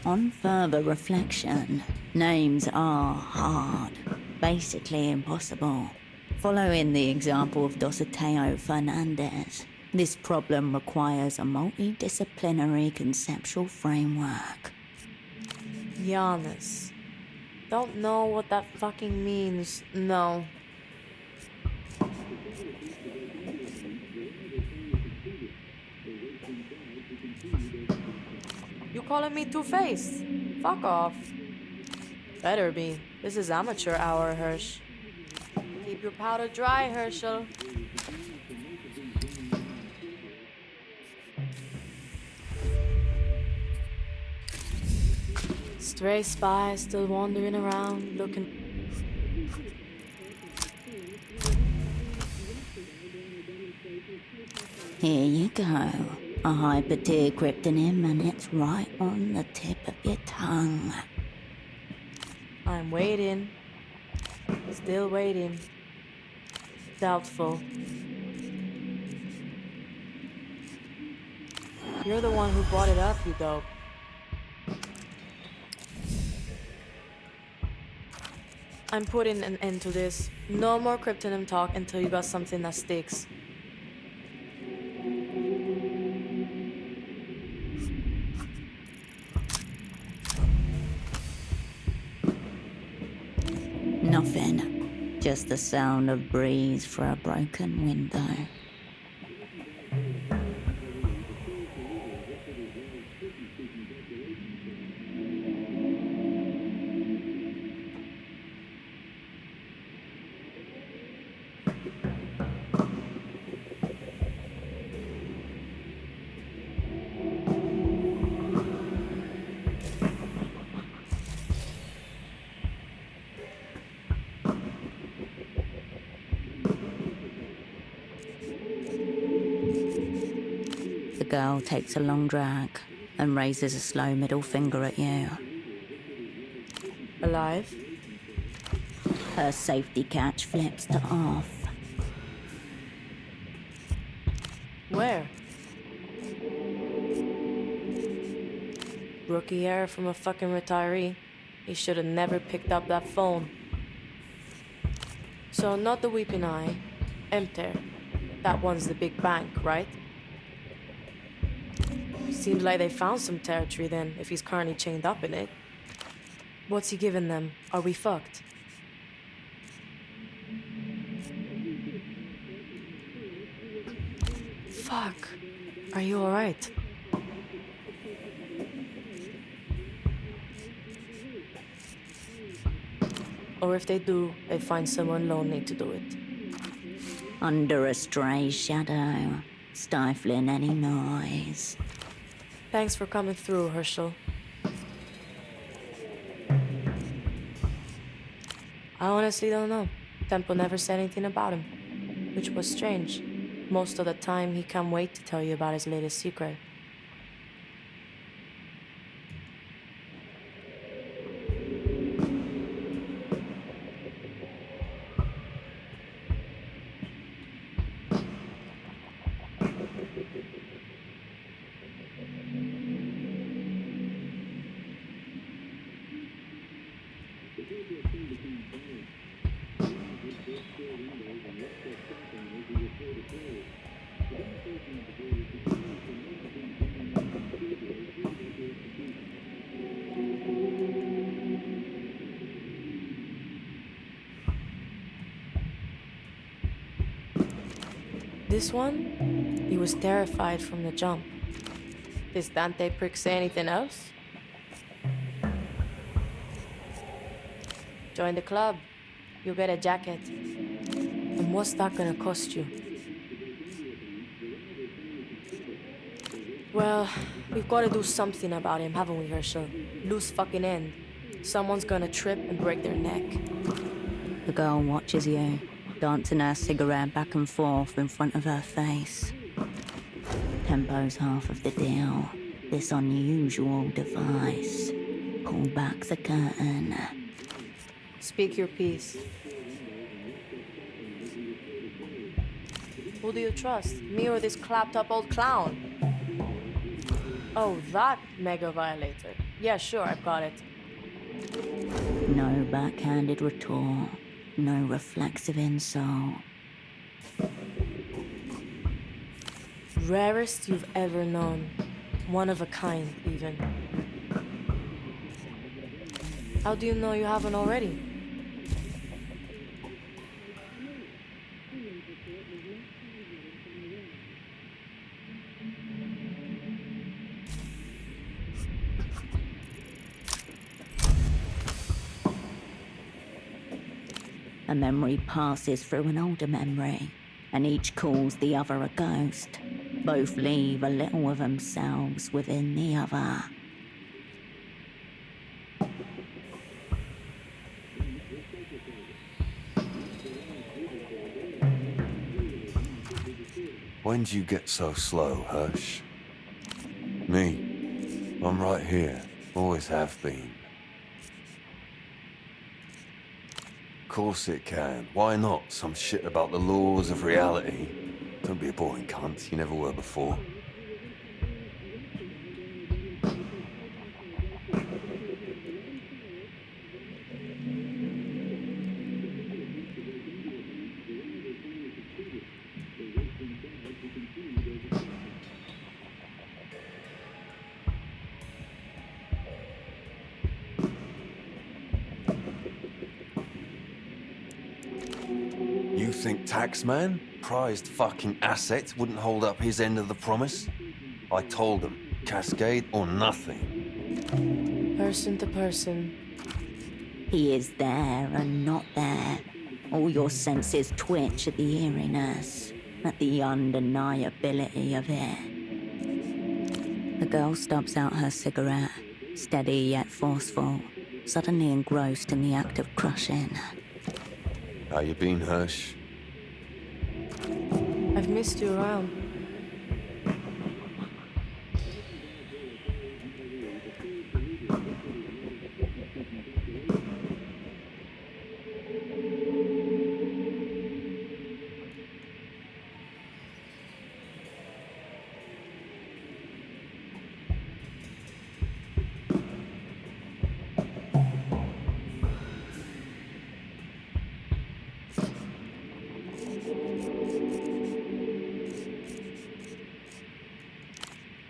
On further reflection, names are hard, basically impossible. Following the example of Dositeo Fernandez, this problem requires a multidisciplinary conceptual framework.
Giannis. Don't know what that fucking means, no. You calling me two-faced? Fuck off. Better be. This is amateur hour, Hirsch. Keep your powder dry, Herschel. Stray spies still wandering around, looking...
Here you go. A hyper-tier cryptonym and it's right on the tip of your tongue.
I'm waiting. Still waiting. Doubtful. You're the one who brought it up, you dope. I'm putting an end to this. No more cryptonym talk until you got something that sticks.
Nothing. Just the sound of breeze for a broken window. The girl takes a long drag and raises a slow middle finger at you.
Alive?
Her safety catch flips to off.
Where? Rookie error from a fucking retiree. He should have never picked up that phone. So not the Weeping Eye, Emter. That one's the big bank, right? Seems like they found some territory then, if he's currently chained up in it. What's he giving them? Are we fucked? Fuck. Are you alright? Or if they do, they find someone lonely to do it.
Under a stray shadow, stifling any noise.
Thanks for coming through, Herschel. I honestly don't know. Tempo never said anything about him, which was strange. Most of the time, he can't wait to tell you about his latest secret. This one, he was terrified from the jump. Does Dante prick say anything else? Join the club. You'll get a jacket. And what's that gonna cost you? Well, we've gotta do something about him, haven't we, Herschel? Loose fucking end. Someone's gonna trip and break their neck.
The girl watches you, dancing her cigarette back and forth in front of her face. Tempo's half of the deal. This unusual device. Pull back the curtain.
Speak your piece. Who do you trust? Me or this clapped-up old clown? Oh, that mega violator. Yeah, sure, I've got it.
No backhanded retort. No reflexive insult.
Rarest you've ever known. One of a kind, even. How do you know you haven't already?
A memory passes through an older memory, and each calls the other a ghost. Both leave a little of themselves within the other.
When'd you get so slow, Hirsch? Me, I'm right here. Always have been. Course it can. Why not? Some shit about the laws of reality. Don't be a boring cunt. You never were before. You think Taxman, prized fucking asset, wouldn't hold up his end of the promise? I told him, Cascade or nothing.
Person to person.
He is there and not there. All your senses twitch at the eeriness, at the undeniability of it. The girl stubs out her cigarette, steady yet forceful, suddenly engrossed in the act of crushing.
How you been, Hirsch?
I've missed you around.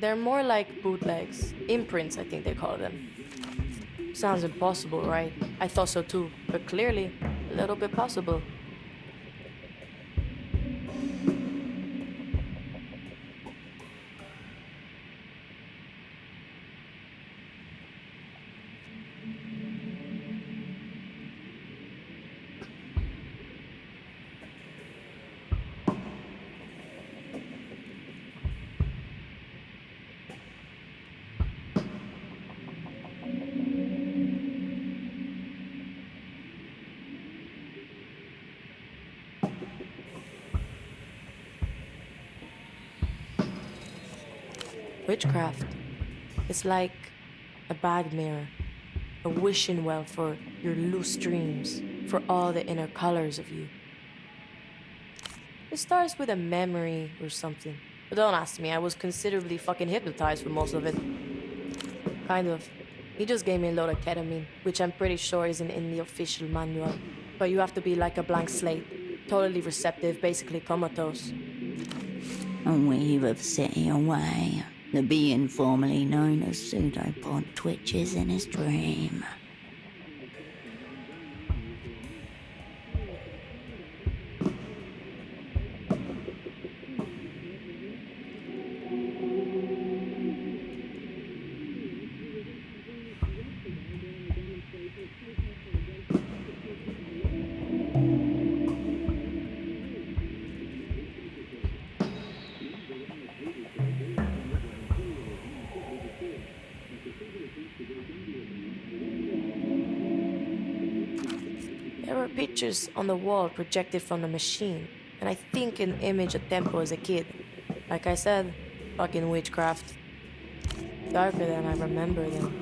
They're more like bootlegs. Imprints, I think they call them. Sounds impossible, right? I thought so too, but clearly, a little bit possible. Witchcraft. It's like a bag mirror, a wishing well for your loose dreams, for all the inner colors of you. It starts with a memory or something. But don't ask me, I was considerably fucking hypnotized for most of it. Kind of. He just gave me a load of ketamine, which I'm pretty sure isn't in the official manual. But you have to be like a blank slate, totally receptive, basically comatose.
A weave of city away. The being formerly known as Pseudopod twitches in his dream.
Pictures on the wall projected from the machine, and I think an image of Tempo as a kid. Like I said, fucking witchcraft. Darker than I remember them.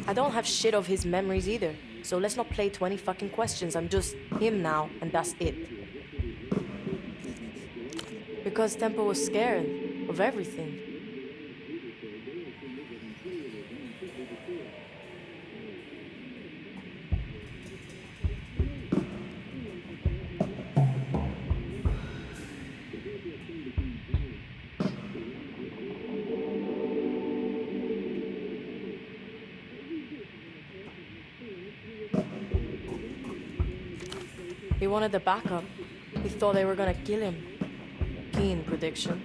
I don't have shit of his memories either, so let's not play 20 fucking questions. I'm just him now, and that's it. Because Tempo was scared of everything. He wanted the backup. He thought they were gonna kill him. Keen prediction.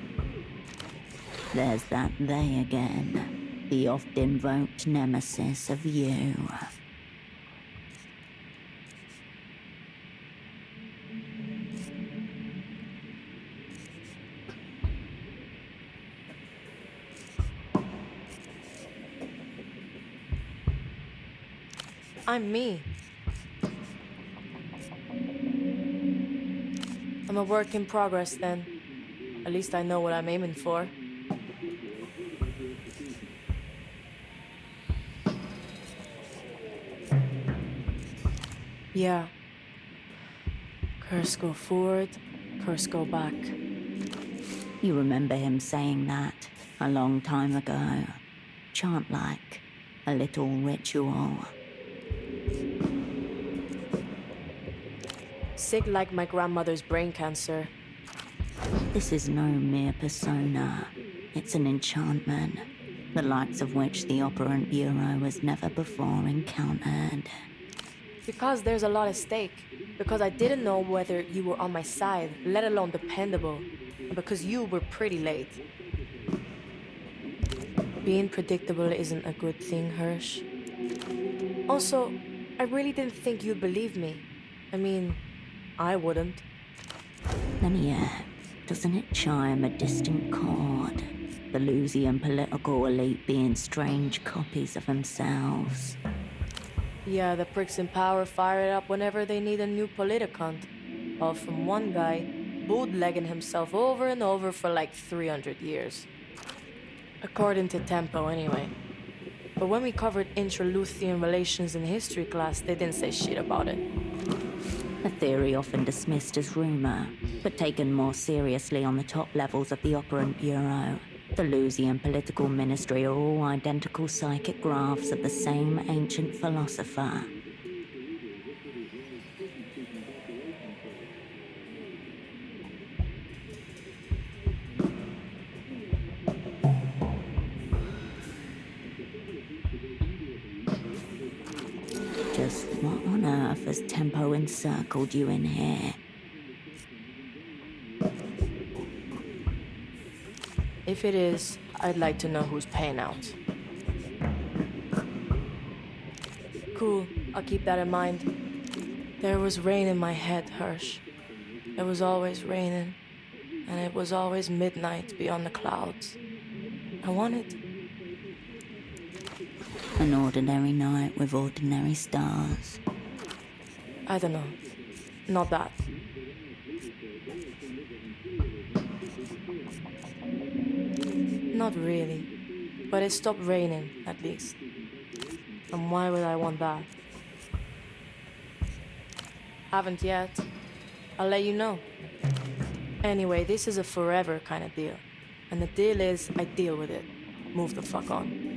There's that they again. The oft-invoked nemesis of you.
I'm me. I'm a work in progress then. At least I know what I'm aiming for. Yeah. Curse go forward, curse go back.
You remember him saying that a long time ago. Chant-like, a little ritual.
Sick like my grandmother's brain cancer.
This is no mere persona. It's an enchantment, the likes of which the Operant Bureau has never before encountered.
Because there's a lot at stake. Because I didn't know whether you were on my side, let alone dependable. And because you were pretty late. Being predictable isn't a good thing, Hirsch. Also, I really didn't think you'd believe me. I mean, I wouldn't.
And yet, doesn't it chime a distant chord? The Lusian political elite being strange copies of themselves.
Yeah, the pricks in power fire it up whenever they need a new politicant. All from one guy, bootlegging himself over and over for like 300 years. According to Tempo, anyway. But when we covered intra-Luthian relations in history class, they didn't say shit about it.
A theory often dismissed as rumor, but taken more seriously on the top levels of the Operant Bureau. The Lusian political ministry are all identical psychic graphs of the same ancient philosopher. Just what on earth has Tempo encircled you in here?
If it is, I'd like to know who's paying out. Cool, I'll keep that in mind. There was rain in my head, Hirsch. It was always raining, and it was always midnight beyond the clouds. I wanted...
An ordinary night with ordinary stars.
I don't know. Not that. Not really. But it stopped raining, at least. And why would I want that? Haven't yet. I'll let you know. Anyway, this is a forever kind of deal. And the deal is, I deal with it. Move the fuck on.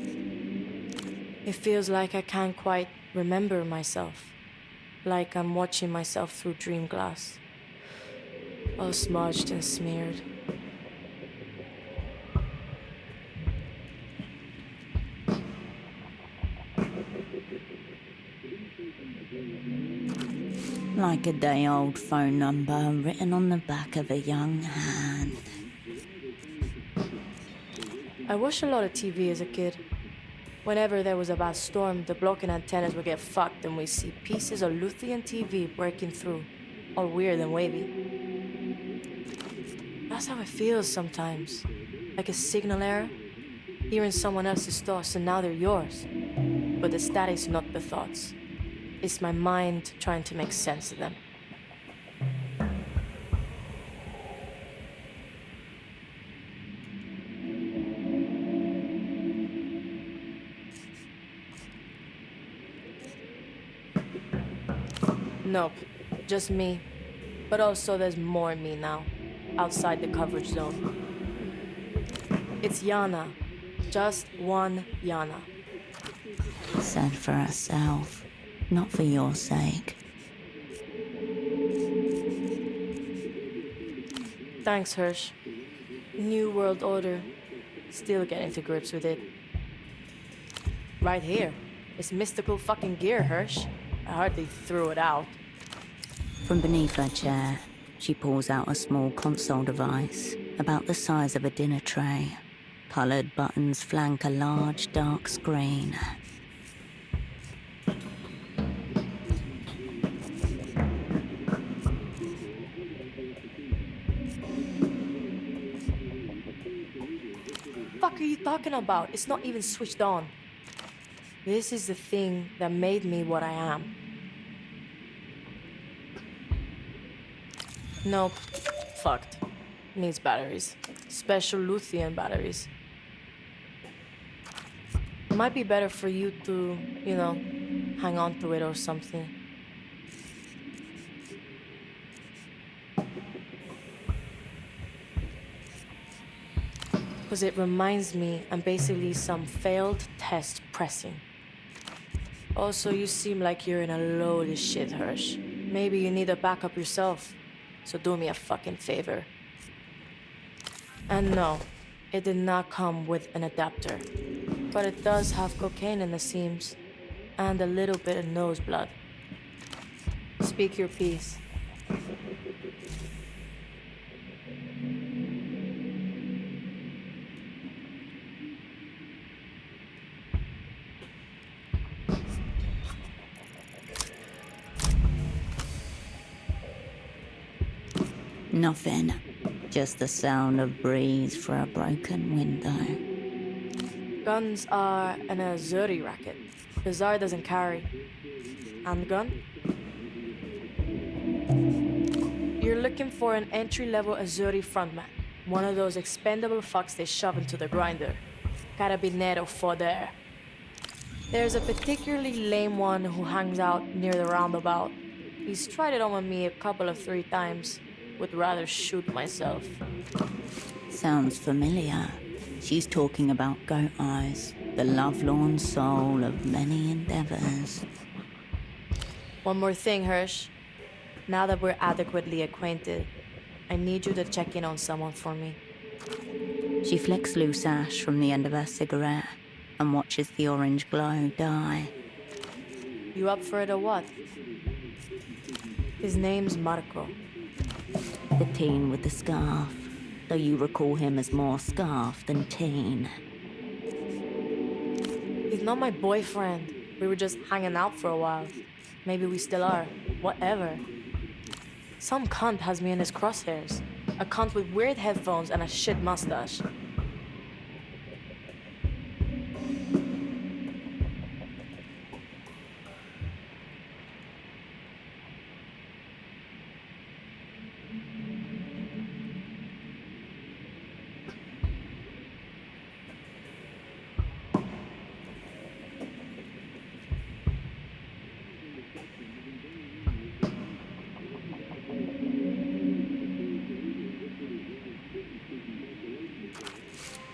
It feels like I can't quite remember myself. Like I'm watching myself through dream glass. All smudged and smeared.
Like a day-old phone number written on the back of a young hand.
I watched a lot of TV as a kid. Whenever there was a bad storm, the blocking antennas would get fucked and we'd see pieces of Luthien TV breaking through, all weird and wavy. That's how it feels sometimes, like a signal error, hearing someone else's thoughts and now they're yours. But the static's not the thoughts. It's my mind trying to make sense of them. Nope, just me. But also there's more me now, outside the coverage zone. It's Yana. Just one Yana.
Said for herself, not for your sake.
Thanks, Hirsch. New World Order. Still getting to grips with it. Right here. It's mystical fucking gear, Hirsch. I hardly threw it out.
From beneath her chair, she pulls out a small console device, about the size of a dinner tray. Coloured buttons flank a large, dark screen.
What are you talking about? It's not even switched on. This is the thing that made me what I am. Nope. Fucked. Needs batteries. Special Luthien batteries. Might be better for you to, you know, hang on to it or something. Because it reminds me I'm basically some failed test pressing. Also, you seem like you're in a load of shit, Hirsch. Maybe you need a backup yourself. So do me a fucking favor. And no, it did not come with an adapter. But it does have cocaine in the seams. And a little bit of nose blood. Speak your piece.
Nothing. Just the sound of breeze through a broken window.
Guns are an Azuri racket. Bazaar doesn't carry. Handgun? You're looking for an entry-level Azuri frontman. One of those expendable fucks they shove into the grinder. Carabinero foder. There's a particularly lame one who hangs out near the roundabout. He's tried it on with me a couple of 3 times. Would rather shoot myself.
Sounds familiar. She's talking about Goat Eyes, the lovelorn soul of many endeavors.
One more thing, Hirsch. Now that we're adequately acquainted, I need you to check in on someone for me.
She flicks loose ash from the end of her cigarette and watches the orange glow die.
You up for it or what? His name's Marco.
The teen with the scarf, though you recall him as more scarf than teen.
He's not my boyfriend. We were just hanging out for a while. Maybe we still are. Whatever. Some cunt has me in his crosshairs. A cunt with weird headphones and a shit mustache.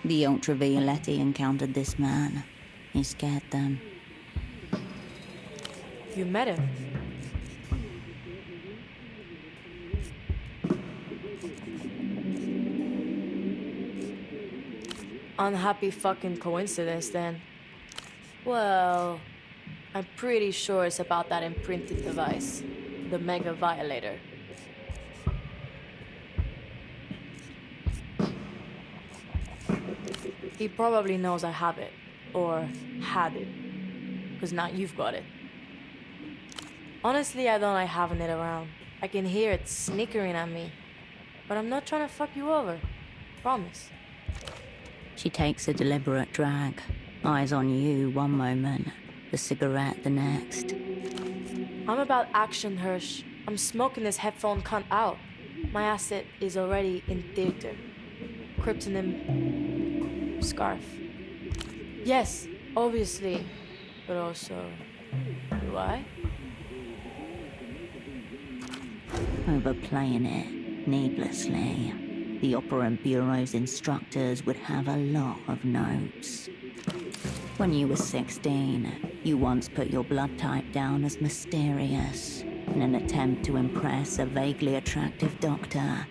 The Ultravioletti encountered this man. He scared them.
You met him? Unhappy fucking coincidence then. Well, I'm pretty sure it's about that imprinted device. The Mega Violator. He probably knows I have it. Or had it. Because now you've got it. Honestly, I don't like having it around. I can hear it snickering at me. But I'm not trying to fuck you over. Promise.
She takes a deliberate drag. Eyes on you one moment, the cigarette the next.
I'm about action, Hirsch. I'm smoking this headphone cunt out. My asset is already in theater. Kryptonym scarf. Yes, obviously. But also, do I?
Overplaying it needlessly. The Operant Bureau's instructors would have a lot of notes. When you were 16, you once put your blood type down as mysterious in an attempt to impress a vaguely attractive doctor.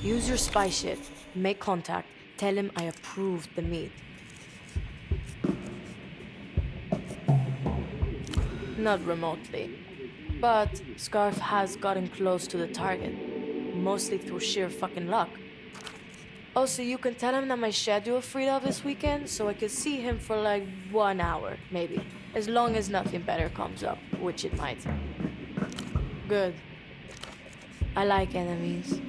Use your spy shit. Make contact. Tell him I approved the meet. Not remotely. But Scarf has gotten close to the target. Mostly through sheer fucking luck. Also, you can tell him that my schedule freed up this weekend so I could see him for like 1 hour, maybe. As long as nothing better comes up, which it might. Good. I like enemies.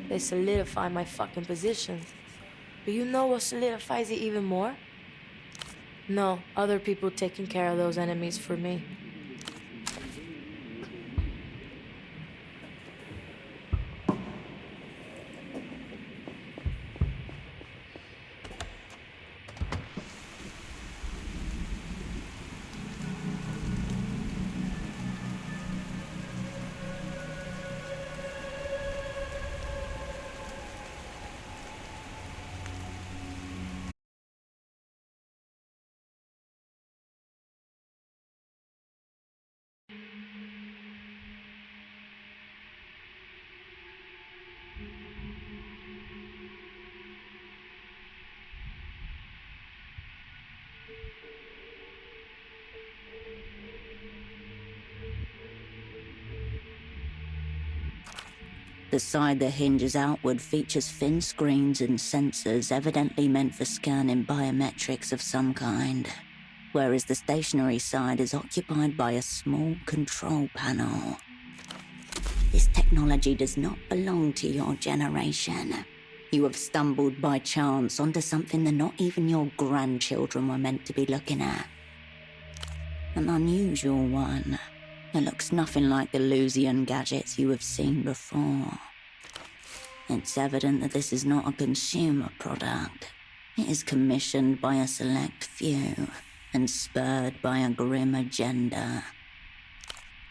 They solidify my fucking position. But you know what solidifies it even more? No, other people taking care of those enemies for me.
The side that hinges outward features thin screens and sensors evidently meant for scanning biometrics of some kind, whereas the stationary side is occupied by a small control panel. This technology does not belong to your generation. You have stumbled by chance onto something that not even your grandchildren were meant to be looking at. An unusual one. It looks nothing like the Lusian gadgets you have seen before. It's evident that this is not a consumer product. It is commissioned by a select few and spurred by a grim agenda.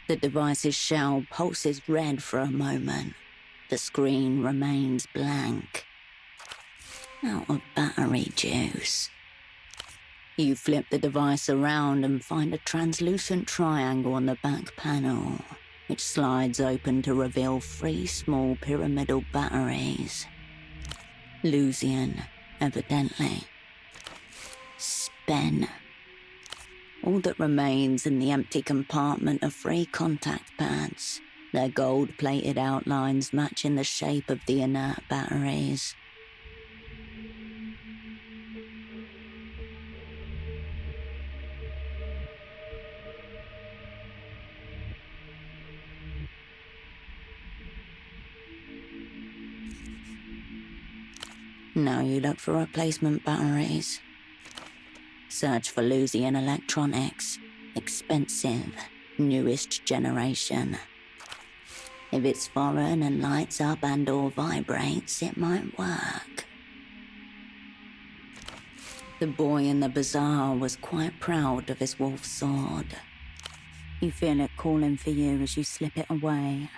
The device's shell pulses red for a moment. The screen remains blank. Out of battery juice. You flip the device around and find a translucent triangle on the back panel. which slides open to reveal 3 small pyramidal batteries. Lucian, evidently. Spen. All that remains in the empty compartment are 3 contact pads, their gold-plated outlines matching the shape of the inert batteries. Now you look for replacement batteries. Search for Lucian Electronics. Expensive, newest generation. If it's foreign and lights up and/or vibrates, it might work. The boy in the bazaar was quite proud of his wolf sword. You feel it calling for you as you slip it away.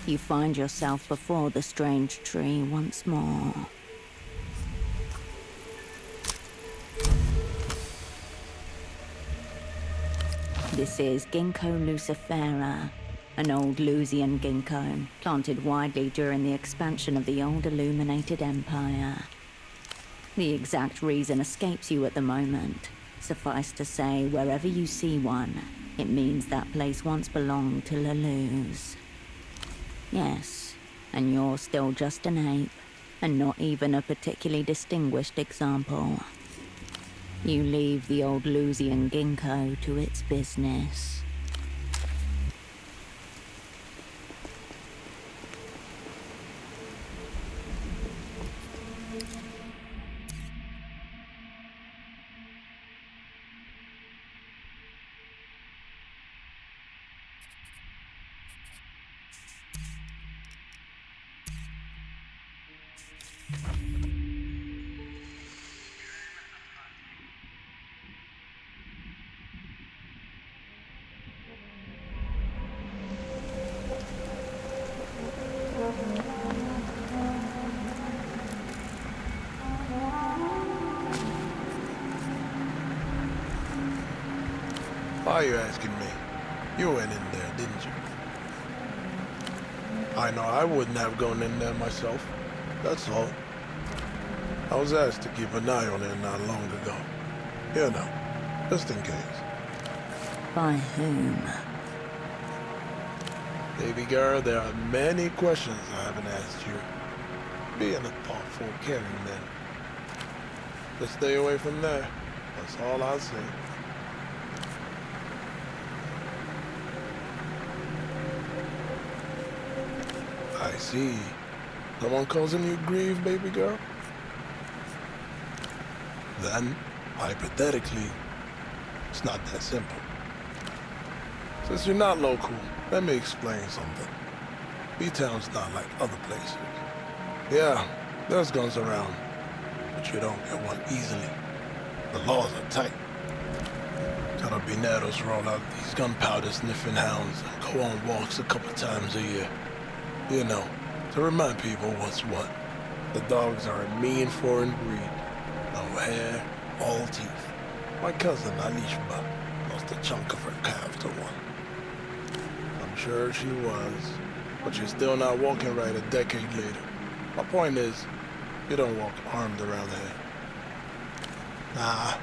You find yourself before the strange tree once more. This is Ginkgo lucifera, an old Lucian ginkgo, planted widely during the expansion of the old Illuminated Empire. The exact reason escapes you at the moment. Suffice to say, wherever you see one, it means that place once belonged to Lelouch. Yes, and you're still just an ape, and not even a particularly distinguished example. You leave the old Lucian ginkgo to its business.
Why are you asking me? You went in there, didn't you? I know I wouldn't have gone in there myself. That's all. I was asked to keep an eye on it not long ago. You know, just in case.
By whom?
Baby girl, there are many questions I haven't asked you. Being a thoughtful, caring man. Just stay away from there. That's all I'll say. I see. Someone causing you grief, baby girl? Then, hypothetically, it's not that simple. Since you're not local, let me explain something. B-Town's not like other places. Yeah, there's guns around, but you don't get one easily. The laws are tight. Carabineros roll out these gunpowder sniffing hounds and go on walks a couple times a year. You know, to remind people what's what. The dogs are a mean foreign breed. No hair, all teeth. My cousin Alishba lost a chunk of her calf to one. I'm sure she was, but she's still not walking right a decade later. My point is, you don't walk armed around here. Nah.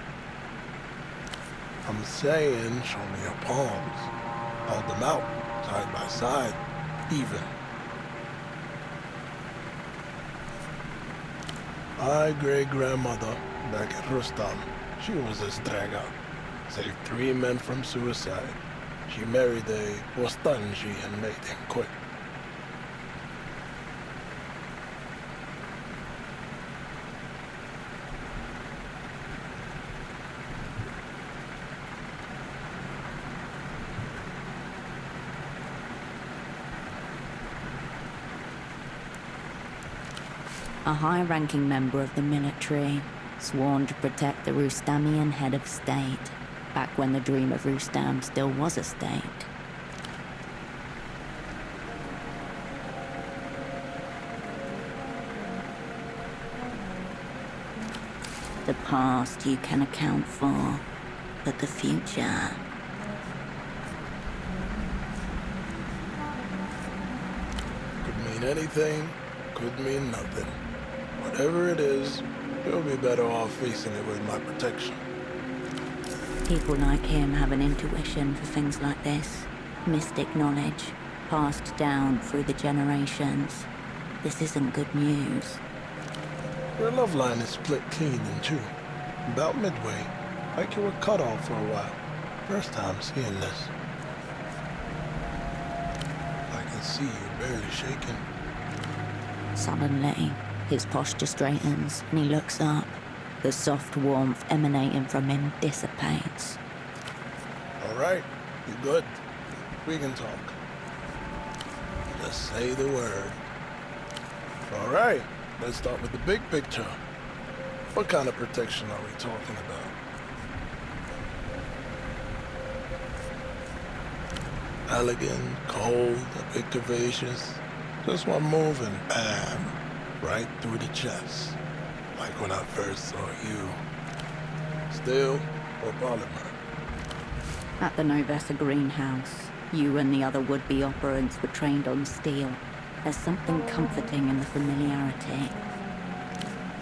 I'm saying, show me your palms. Hold them out, side by side, even. My great-grandmother, back at Rustam, she was a straga. Saved 3 men from suicide. She married a Bostanji and made him quit.
A high-ranking member of the military, sworn to protect the Rustamian head of state, back when the dream of Rustam still was a state. The past you can account for, but the future...
Could mean anything, could mean nothing. Whatever it is, you'll be better off facing it with my protection.
People like him have an intuition for things like this. Mystic knowledge, passed down through the generations. This isn't good news.
Your love line is split clean in two. About midway, like you were cut off for a while. First time seeing this. I can see you barely shaking.
Suddenly, his posture straightens and he looks up. The soft warmth emanating from him dissipates.
All right, you good? We can talk. Just say the word. All right, let's start with the big picture. What kind of protection are we talking about? Elegant, cold, a bit curvaceous. Just one move and bam, right through the chest. Like when I first saw you. Steel or polymer?
At the Novessa greenhouse, you and the other would-be operants were trained on steel. There's something comforting in the familiarity.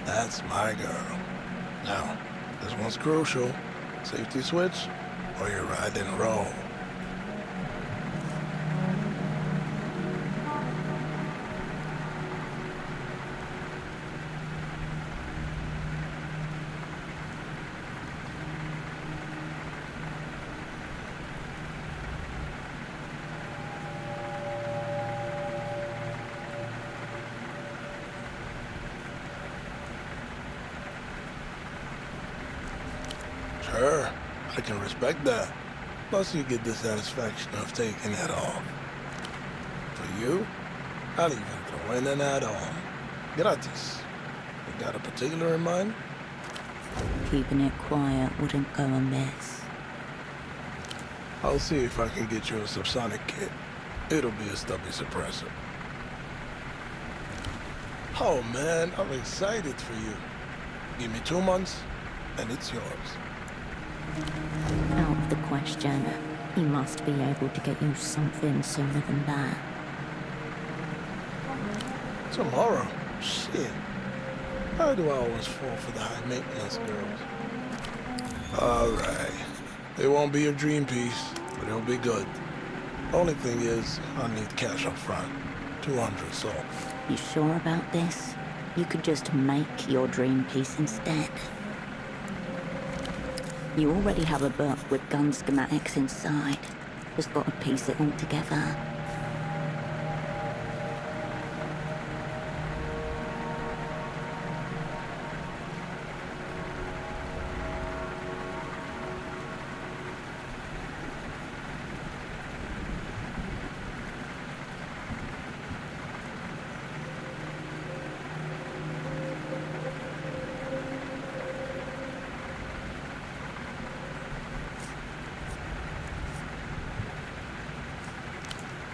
That's my girl. Now, this one's crucial. Safety switch, or you ride and roll. Sure, I can respect that. Plus you get the satisfaction of taking it off. For you, I'll even throw in an add-on. Gratis. You got a particular in mind?
Keeping it quiet wouldn't go amiss.
I'll see if I can get you a subsonic kit. It'll be a stubby suppressor. Oh man, I'm excited for you. Give me 2 months, and it's yours.
Out of the question. He must be able to get you something sooner than that.
Tomorrow? Shit. Why do I always fall for the high maintenance girls? Alright. It won't be your dream piece, but it'll be good. Only thing is, I need cash up front. 200 so.
You sure about this? You could just make your dream piece instead. You already have a book with gun schematics inside. Just gotta piece it all together.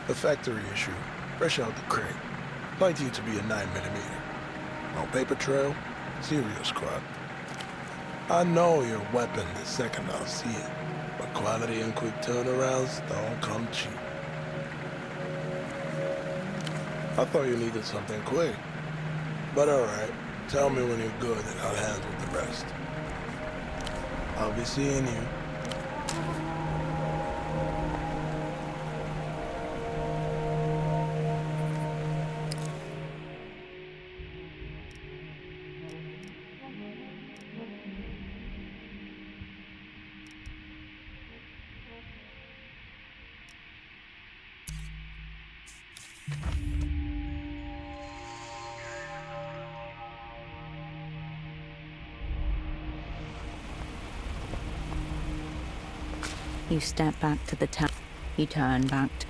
The factory issue, fresh out the crate. Likely to be a 9mm. No paper trail, serial squad. I know your weapon the second I'll see it, but quality and quick turnarounds don't come cheap. I thought you needed something quick. But alright, tell me when you're good and I'll handle the rest. I'll be seeing you.
You step back to the tower. You turn back to...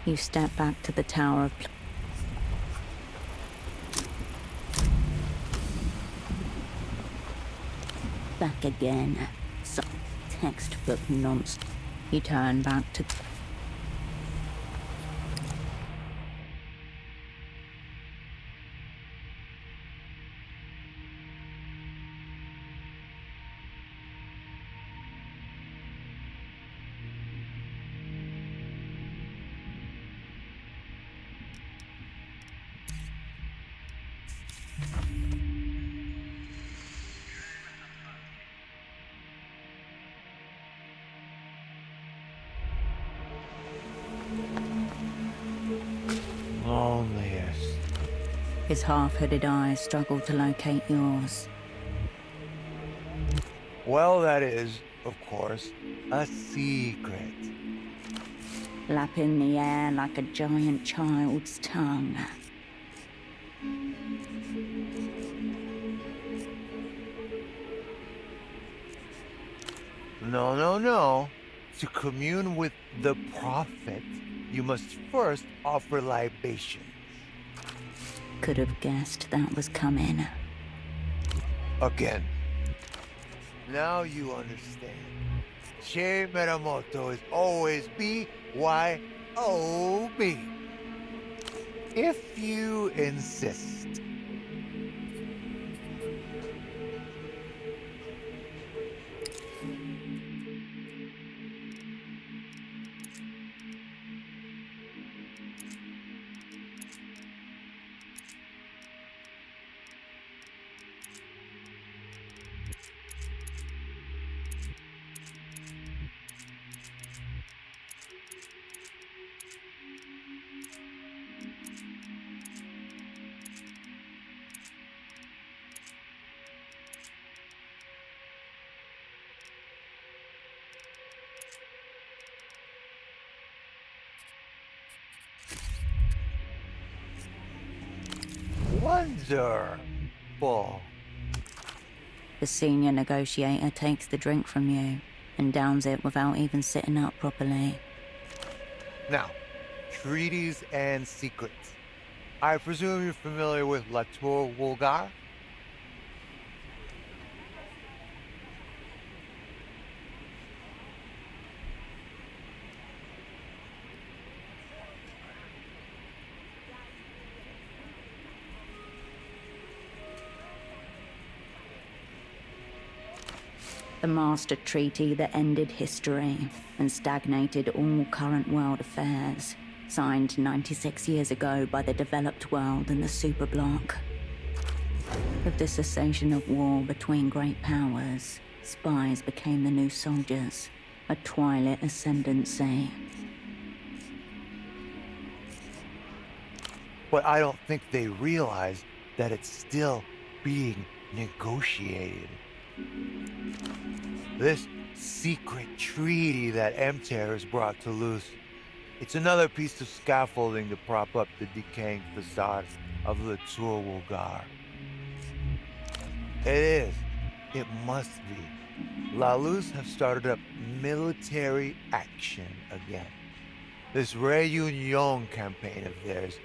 You step back to the Tower of... Back again. Some textbook nonsense. You turn back to...
Loneliest.
His half-hooded eyes struggle to locate yours.
Well, that is, of course, a secret.
Lap in the air like a giant child's tongue.
No, no, no. To commune with the Prophet, you must first offer libations.
Could have guessed that was coming.
Again. Now you understand. Che Meramoto is always B-Y-O-B. If you insist.
Wonderful.
The senior negotiator takes the drink from you and downs it without even sitting up properly.
Now, treaties and secrets. I presume you're familiar with La Tour Wolgar?
The master treaty that ended history and stagnated all current world affairs, signed 96 years ago by the developed world and the superbloc. With the cessation of war between great powers, spies became the new soldiers, a twilight ascendancy.
But I don't think they realize that it's still being negotiated. This secret treaty that Emter has brought to Luce, it's another piece of scaffolding to prop up the decaying facade of La Tour Wolgar. It is. It must be. La Luz have started up military action again. This Réunion campaign of theirs,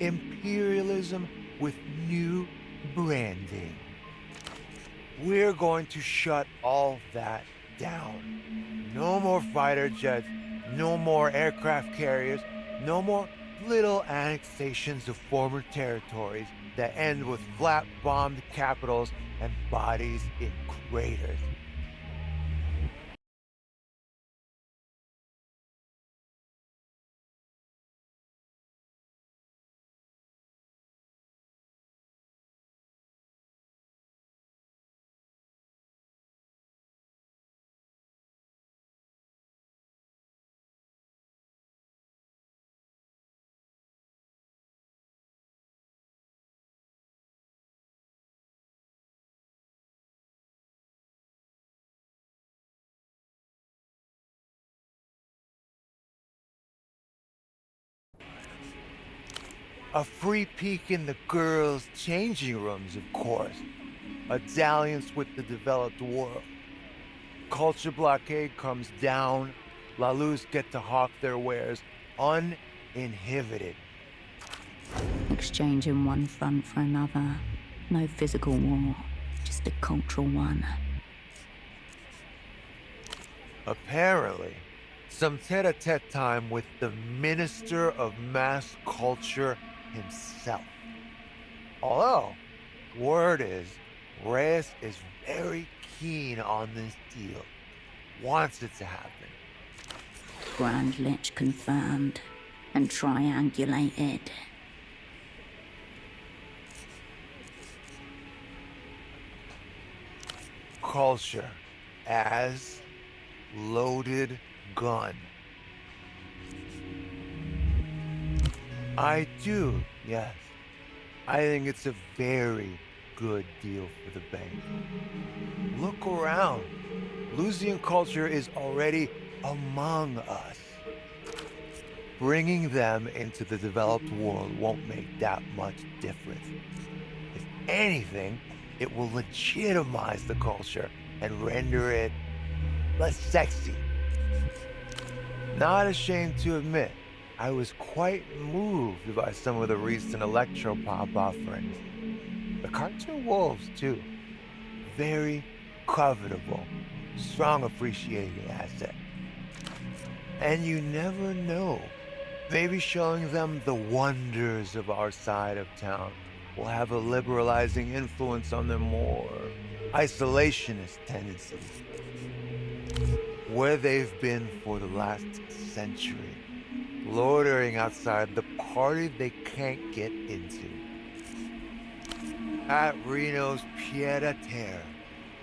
imperialism with new branding. We're going to shut all that down. No more fighter jets, no more aircraft carriers, no more little annexations of former territories that end with flat-bombed capitals and bodies in craters. A free peek in the girls' changing rooms, of course. A dalliance with the developed world. Culture blockade comes down. La Luz get to hawk their wares uninhibited.
Exchanging one front for another. No physical war, just a cultural one.
Apparently, some tete-a-tete time with the Minister of Mass Culture himself. Although, word is, Reyes is very keen on this deal. Wants it to happen.
Grand Lich confirmed and triangulated.
Culture as loaded gun. I do, yes. I think it's a very good deal for the bank. Look around. Lucian culture is already among us. Bringing them into the developed world won't make that much difference. If anything, it will legitimize the culture and render it less sexy. Not ashamed to admit, I was quite moved by some of the recent Electropop offerings. The cartoon wolves, too. Very covetable, strong appreciating asset. And you never know. Maybe showing them the wonders of our side of town will have a liberalizing influence on their more isolationist tendencies. Where they've been for the last century, loitering outside the party they can't get into. At Reno's pied-à-terre,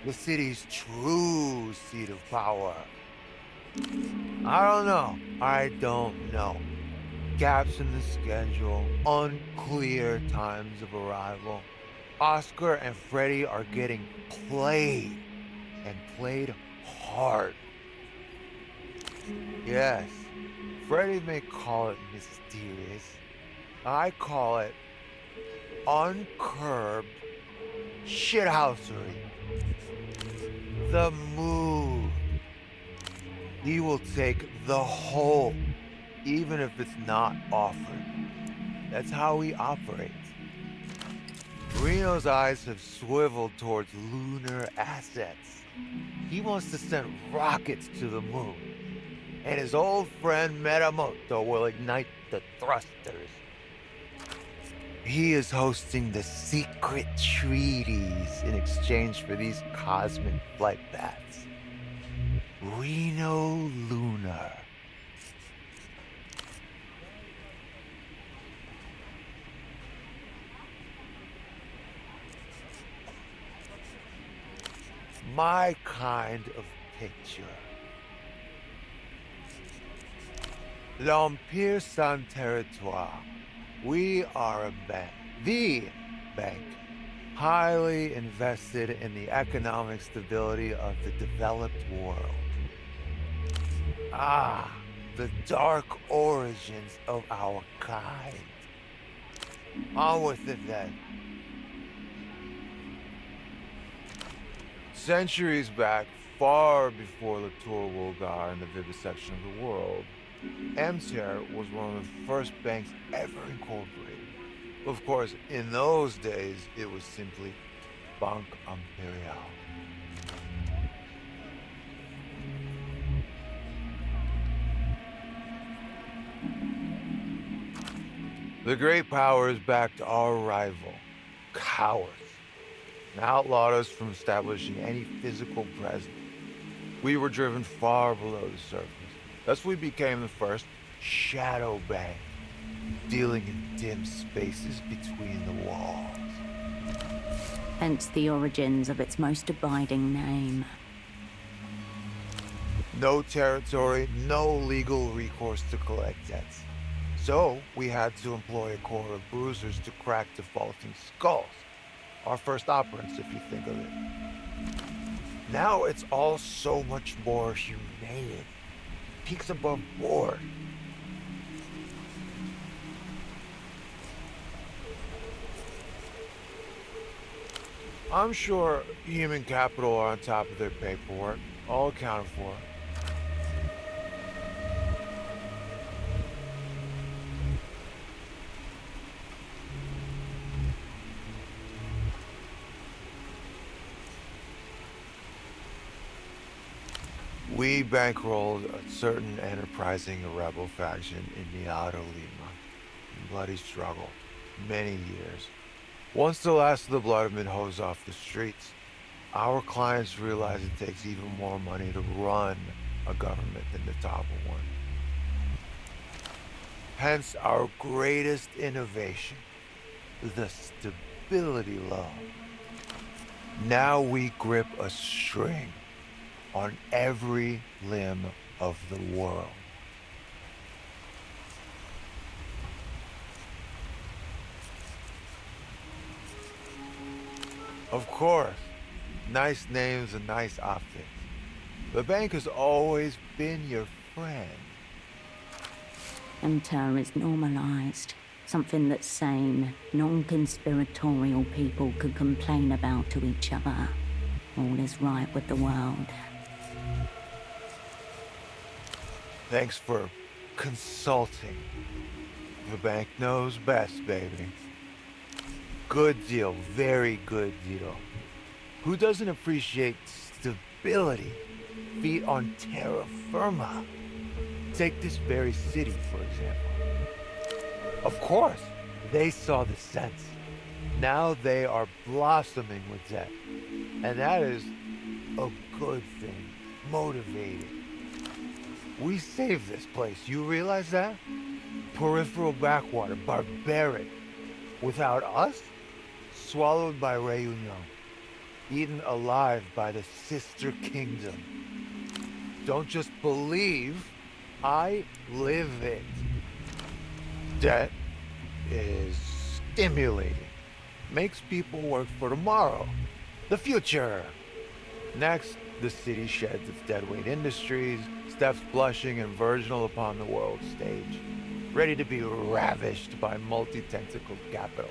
the city's true seat of power. I don't know. Gaps in the schedule, unclear times of arrival. Oscar and Freddy are getting played, and played hard. Yes, Freddy may call it mysterious. I call it uncurbed shithousery. The mood. He will take the whole, even if it's not offered. That's how he operates. Reno's eyes have swiveled towards lunar assets. He wants to send rockets to the moon. And his old friend Metamoto will ignite the thrusters. He is hosting the secret treaties in exchange for these cosmic flight paths. Reno Lunar. My kind of picture. L'Empire Sans Territoire. We are a bank, the bank, highly invested in the economic stability of the developed world. Ah, the dark origins of our kind. On with it then. Centuries back, far before the Tour Wolgar and the vivisection of the world, MTR was one of the first banks ever incorporated. Of course, in those days, it was simply Banque Imperiale. The great powers backed our rival, cowards, and outlawed us from establishing any physical presence. We were driven far below the surface. Thus we became the first shadow bank, dealing in dim spaces between the walls.
Hence the origins of its most abiding name.
No territory, no legal recourse to collect debts. So we had to employ a corps of bruisers to crack defaulting skulls. Our first operants, if you think of it. Now it's all so much more humane. Peaks above board. I'm sure human capital are on top of their paperwork, all accounted for. We bankrolled a certain enterprising rebel faction in Niado Lima. Bloody struggle. Many years. Once the last of the blood had been hosed off the streets, our clients realized it takes even more money to run a government than to topple one. Hence our greatest innovation, the stability loan. Now we grip a string on every limb of the world. Of course, nice names and nice optics. The bank has always been your friend.
MTR is normalized. Something that sane, non-conspiratorial people could complain about to each other. All is right with the world.
Thanks for consulting. The bank knows best, baby. Good deal, very good deal. Who doesn't appreciate stability? Feet on terra firma. Take this very city, for example. Of course, they saw the sense. Now they are blossoming with that. And that is a good thing, motivating. We saved this place, you realize that? Peripheral backwater, barbaric. Without us, swallowed by Reunion. Eaten alive by the sister kingdom. Don't just believe, I live it. Debt is stimulating. Makes people work for tomorrow. The future. Next, the city sheds its deadweight industries, steps blushing and virginal upon the world stage, ready to be ravished by multi-tentacled capital.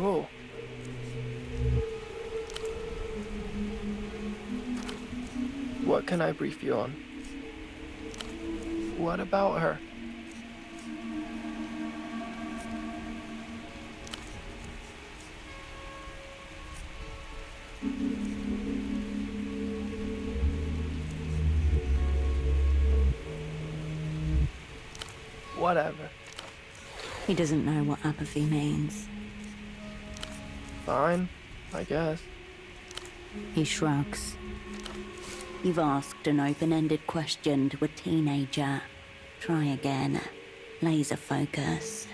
Cool. What can I brief you on? What about her? Whatever.
He doesn't know what apathy means.
Fine, I guess.
He shrugs. You've asked an open-ended question to a teenager. Try again. Laser focus.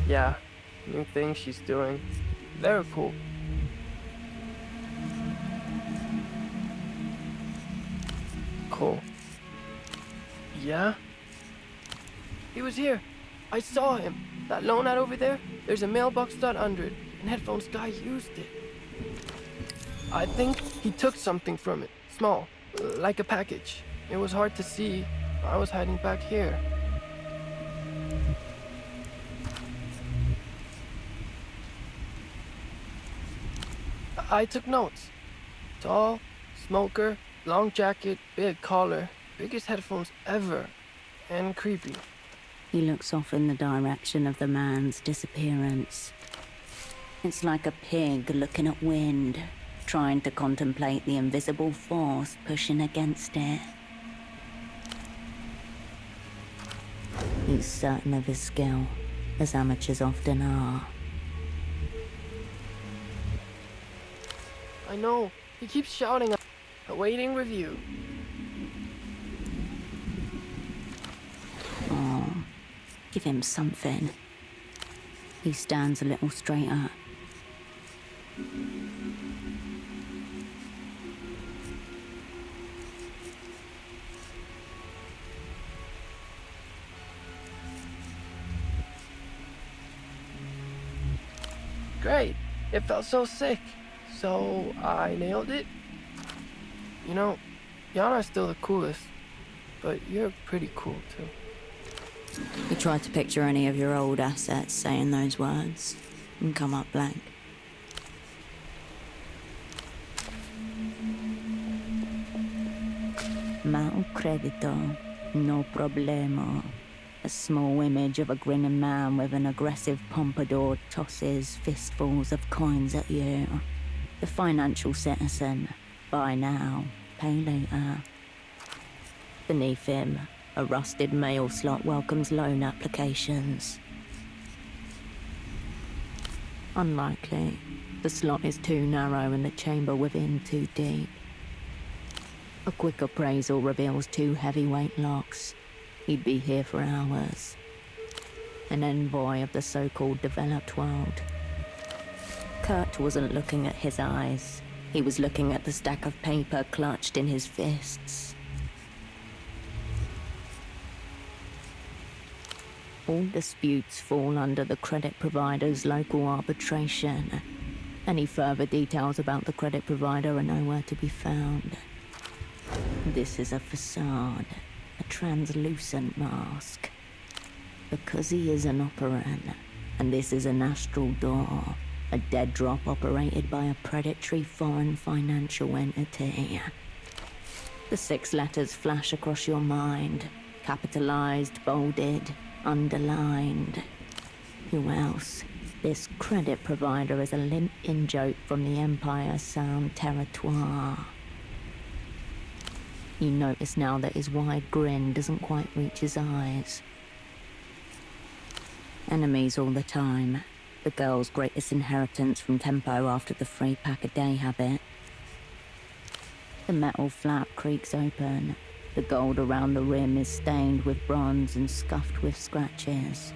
Yeah, new things she's doing. They're cool. Cool. Yeah? He was here. I saw him. That loan out over there, there's a mailbox dot under it, and Headphones guy used it. I think he took something from it. Small. Like a package. It was hard to see. I was hiding back here. I took notes. Tall, smoker, long jacket, big collar, biggest headphones ever, and creepy.
He looks off in the direction of the man's disappearance. It's like a pig looking at wind, trying to contemplate the invisible force pushing against it. He's certain of his skill, as amateurs often are.
I know. He keeps shouting, awaiting review.
Oh, give him something. He stands a little straighter.
Great. It felt so sick. So I nailed it. You know, Yana's still the coolest, but you're pretty cool too.
You tried to picture any of your old assets saying those words and come up blank. Mal credito, no problemo. A small image of a grinning man with an aggressive pompadour tosses fistfuls of coins at you. The financial citizen. Buy now, pay later. Beneath him, a rusted mail slot welcomes loan applications. Unlikely. The slot is too narrow and the chamber within too deep. A quick appraisal reveals 2 heavyweight locks. He'd be here for hours. An envoy of the so-called developed world. Kurt wasn't looking at his eyes. He was looking at the stack of paper clutched in his fists. All disputes fall under the credit provider's local arbitration. Any further details about the credit provider are nowhere to be found. This is a facade, a translucent mask. Because he is an operant, and this is an astral door, a dead drop operated by a predatory foreign financial entity. The 6 letters flash across your mind, capitalized, bolded, underlined. Who else? This credit provider is a limp in-joke from the Empire Sound territoire. You notice now that his wide grin doesn't quite reach his eyes. Enemies all the time. The girl's greatest inheritance from Tempo after the 3-pack-a-day habit. The metal flap creaks open. The gold around the rim is stained with bronze and scuffed with scratches.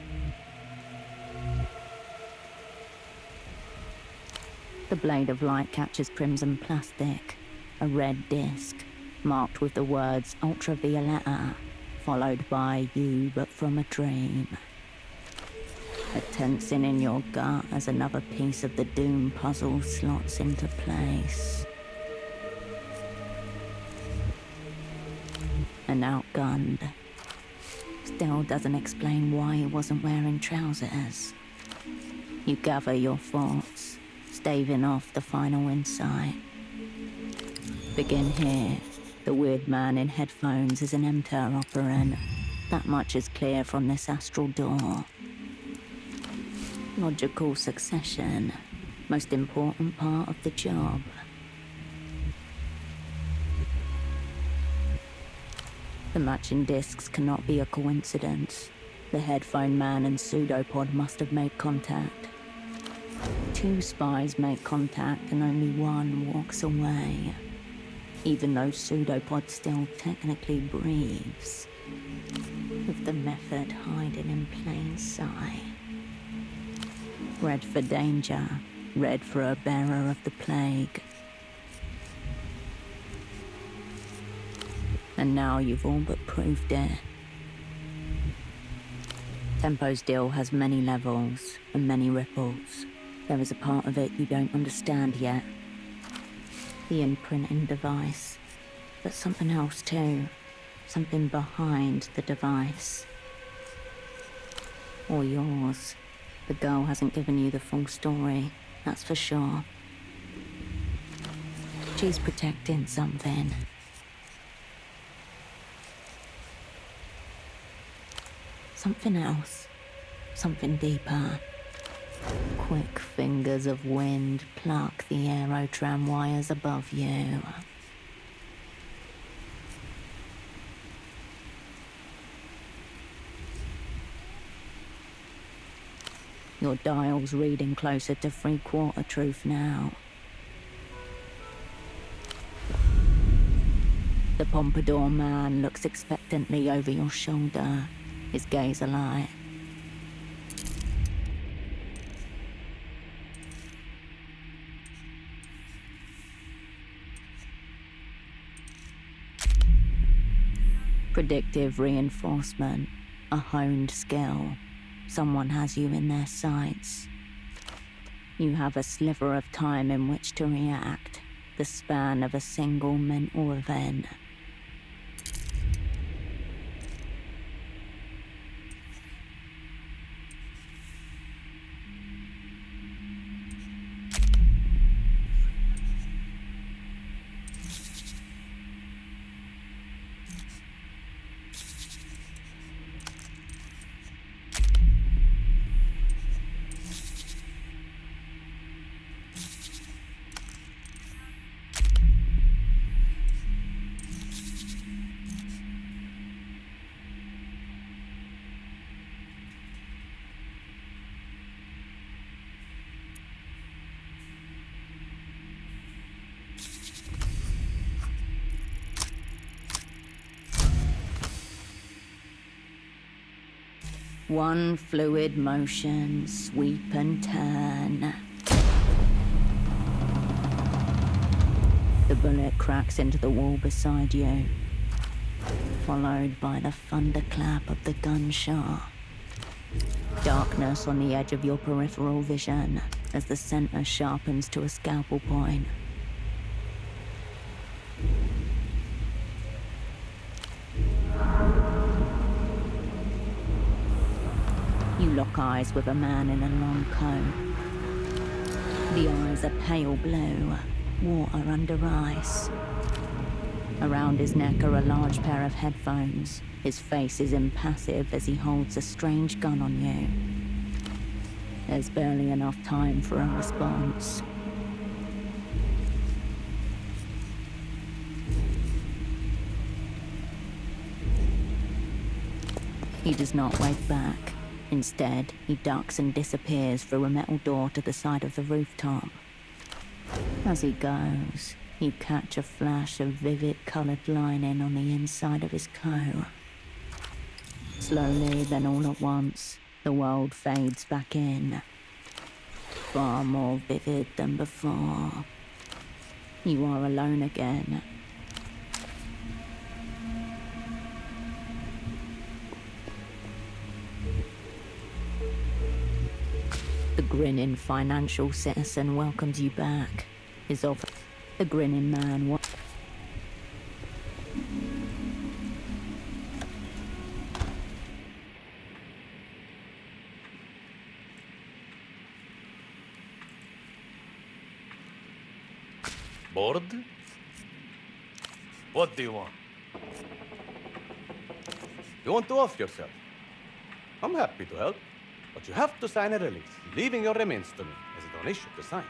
The blade of light catches crimson plastic, a red disc, marked with the words Ultravioletta, followed by You But From a Dream. A tensing in your gut as another piece of the Doom puzzle slots into place. And outgunned. still doesn't explain why he wasn't wearing trousers. You gather your thoughts, staving off the final insight. Begin here. The weird man in headphones is an MTER operand. That much is clear from this astral door. Logical succession. Most important part of the job. The matching discs cannot be a coincidence. The headphone man and pseudopod must have made contact. 2 spies make contact and only one walks away. Even though pseudopod still technically breathes. With the method hiding in plain sight. Red for danger, red for a bearer of the plague. And now you've all but proved it. Tempo's deal has many levels and many ripples. There is a part of it you don't understand yet. The imprinting device. But something else too. Something behind the device. Or yours. The girl hasn't given you the full story, that's for sure. She's protecting something. Something else. Something deeper. Quick fingers of wind pluck the aerotram wires above you. Your dial's reading closer to 3/4 truth now. The pompadour man looks expectantly over your shoulder, his gaze alight. Predictive reinforcement, a honed skill. Someone has you in their sights. You have a sliver of time in which to react, the span of a single mental event. One fluid motion, sweep and turn. The bullet cracks into the wall beside you, followed by the thunderclap of the gunshot. Darkness on the edge of your peripheral vision as the center sharpens to a scalpel point. You lock eyes with a man in a long coat. The eyes are pale blue, water under ice. Around his neck are a large pair of headphones. His face is impassive as he holds a strange gun on you. There's barely enough time for a response. He does not wave back. Instead, he ducks and disappears through a metal door to the side of the rooftop. As he goes, you catch a flash of vivid colored lining on the inside of his coat. Slowly, then all at once, the world fades back in. Far more vivid than before. You are alone again. The grinning financial citizen welcomes you back. The grinning man
Bored? What do you want? You want to off yourself? I'm happy to help, but you have to sign a release, leaving your remains to me as a donation to sign.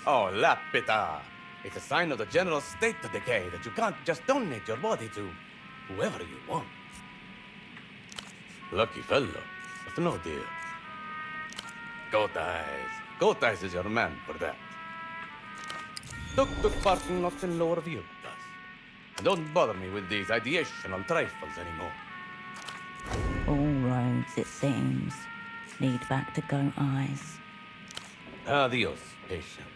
Oh, Lapita! It's a sign of the general state of decay that you can't just donate your body to whoever you want. Lucky fellow, but no deal. Goat Eyes. Goat Eyes is your man for that. Tuk-tuk parking often lower view does. And don't bother me with these ideational trifles anymore.
All roads, it seems, lead back to Goat Eyes.
Adios, patient.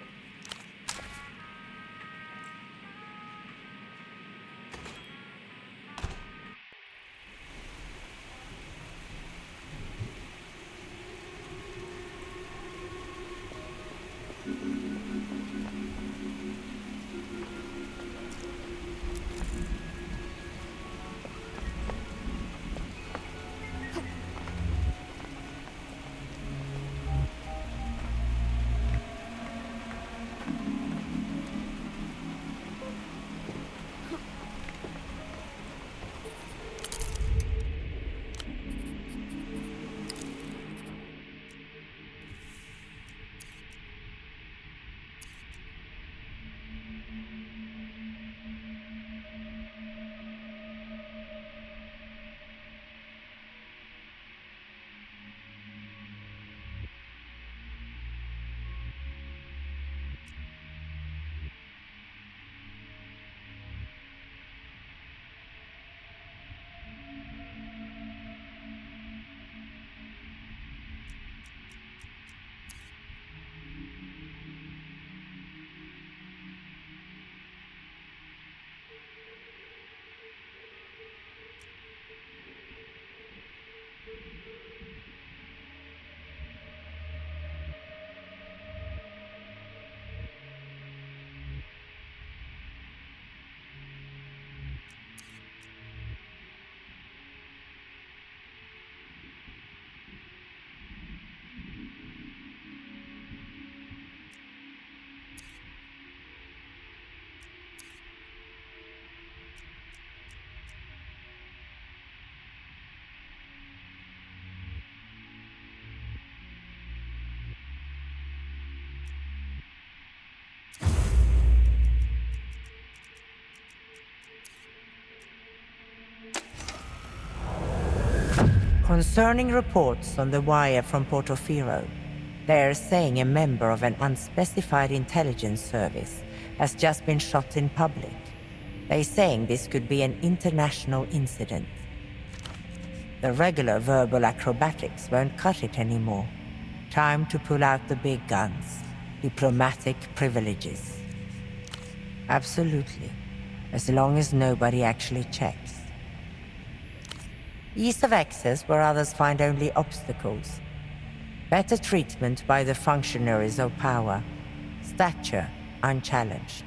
Concerning reports on the wire from Portofino, they are saying a member of an unspecified intelligence service has just been shot in public. They're saying this could be an international incident. The regular verbal acrobatics won't cut it anymore. Time to pull out the big guns. Diplomatic privileges. Absolutely. As long as nobody actually checks. Ease of access where others find only obstacles. Better treatment by the functionaries of power. Stature unchallenged.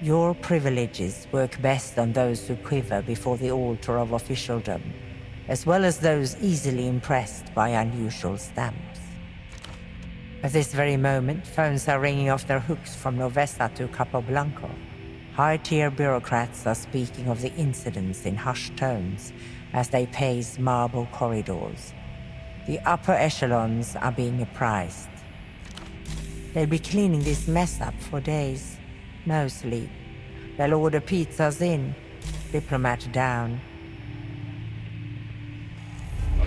Your privileges work best on those who quiver before the altar of officialdom, as well as those easily impressed by unusual stamps. At this very moment, phones are ringing off their hooks from Novesta to Capoblanco. High-tier bureaucrats are speaking of the incidents in hushed tones as they pace marble corridors. The upper echelons are being apprised. They'll be cleaning this mess up for days. No sleep. They'll order pizzas in, diplomat down.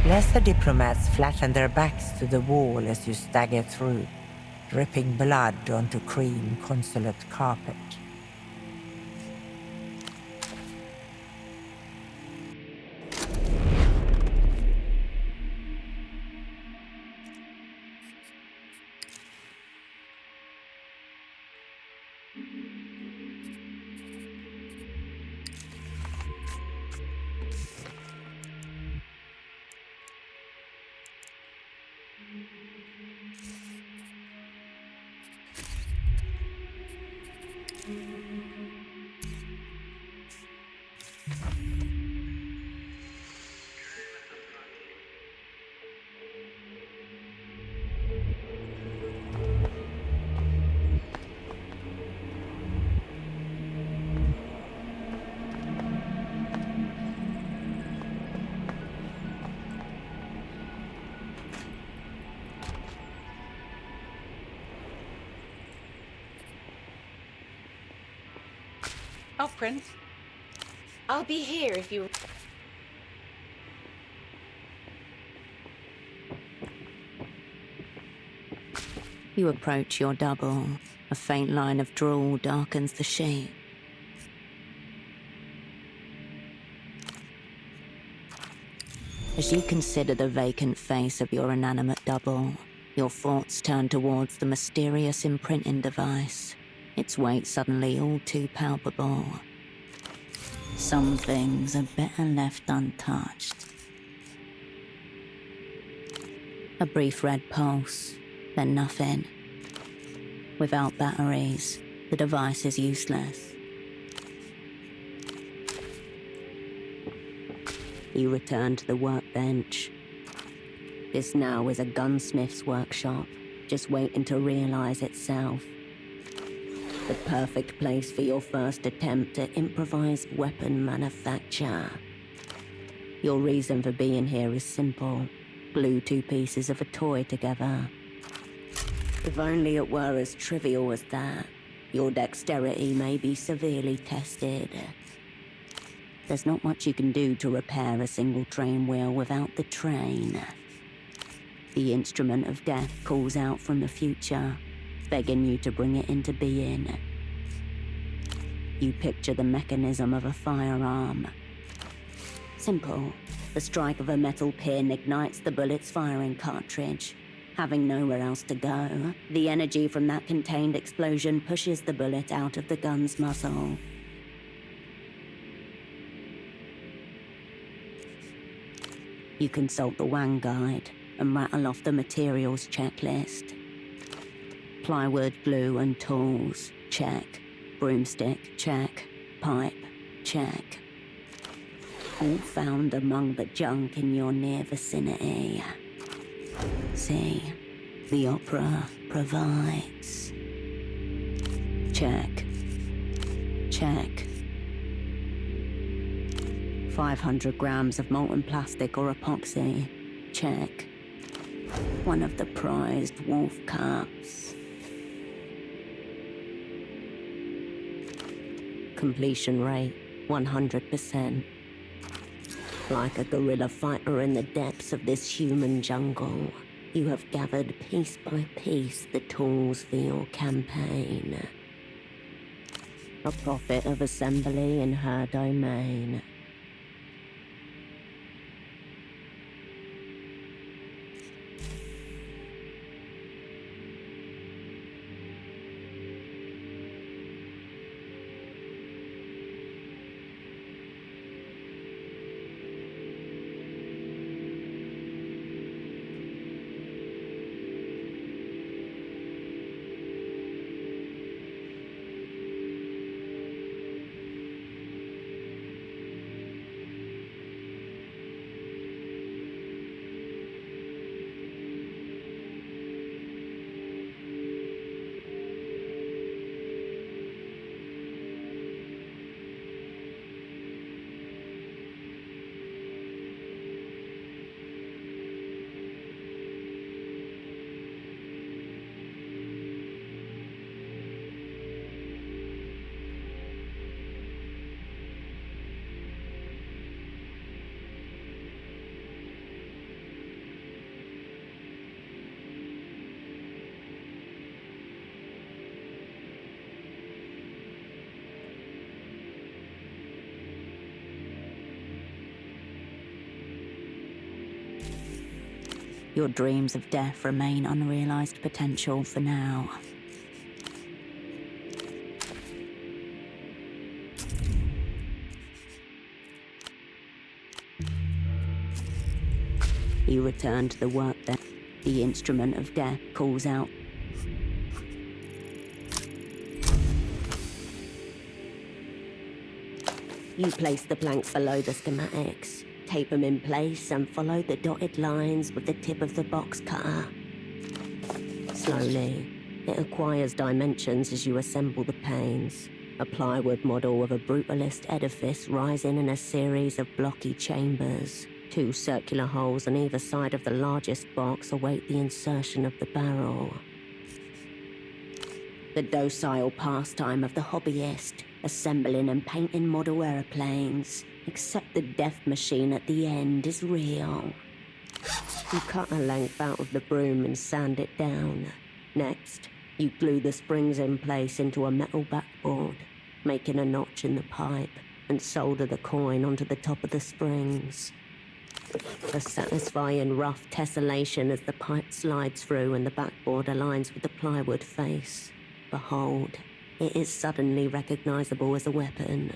Lesser diplomats flatten their backs to the wall as you stagger through, dripping blood onto cream consulate carpet.
Oh, Prince. I'll be here if you...
You approach your double. A faint line of drool darkens the sheet. As you consider the vacant face of your inanimate double, your thoughts turn towards the mysterious imprinting device, its weight suddenly all too palpable. Some things are better left untouched. A brief red pulse, then nothing. Without batteries, the device is useless. You return to the workbench. This now is a gunsmith's workshop, just waiting to realize itself. The perfect place for your first attempt at improvised weapon manufacture. Your reason for being here is simple. Glue two pieces of a toy together. If only it were as trivial as that, your dexterity may be severely tested. There's not much you can do to repair a single train wheel without the train. The instrument of death calls out from the future, begging you to bring it into being. You picture the mechanism of a firearm. Simple. The strike of a metal pin ignites the bullet's firing cartridge. Having nowhere else to go, the energy from that contained explosion pushes the bullet out of the gun's muzzle. You consult the Wang guide and rattle off the materials checklist. Plywood, glue, and tools, check. Broomstick, check. Pipe, check. All found among the junk in your near vicinity. See, the opera provides. Check. Check. 500 grams of molten plastic or epoxy. Check. One of the prized wolf cups. Completion rate, 100%. Like a guerrilla fighter in the depths of this human jungle, you have gathered piece by piece the tools for your campaign. A prophet of assembly in her domain. Your dreams of death remain unrealized potential for now. You return to the workbench. The instrument of death calls out. You place the planks below the schematics. Tape them in place and follow the dotted lines with the tip of the box cutter. Slowly, it acquires dimensions as you assemble the panes. A plywood model of a brutalist edifice rising in a series of blocky chambers. 2 circular holes on either side of the largest box await the insertion of the barrel. The docile pastime of the hobbyist,
assembling and painting model aeroplanes, except the death machine at the end is real. You cut a length out of the broom and sand it down. Next, you glue the springs in place into a metal backboard, making a notch in the pipe, and solder the coin onto the top of the springs. A satisfying rough tessellation as the pipe slides through and the backboard aligns with the plywood face. Behold, it is suddenly recognizable as a weapon.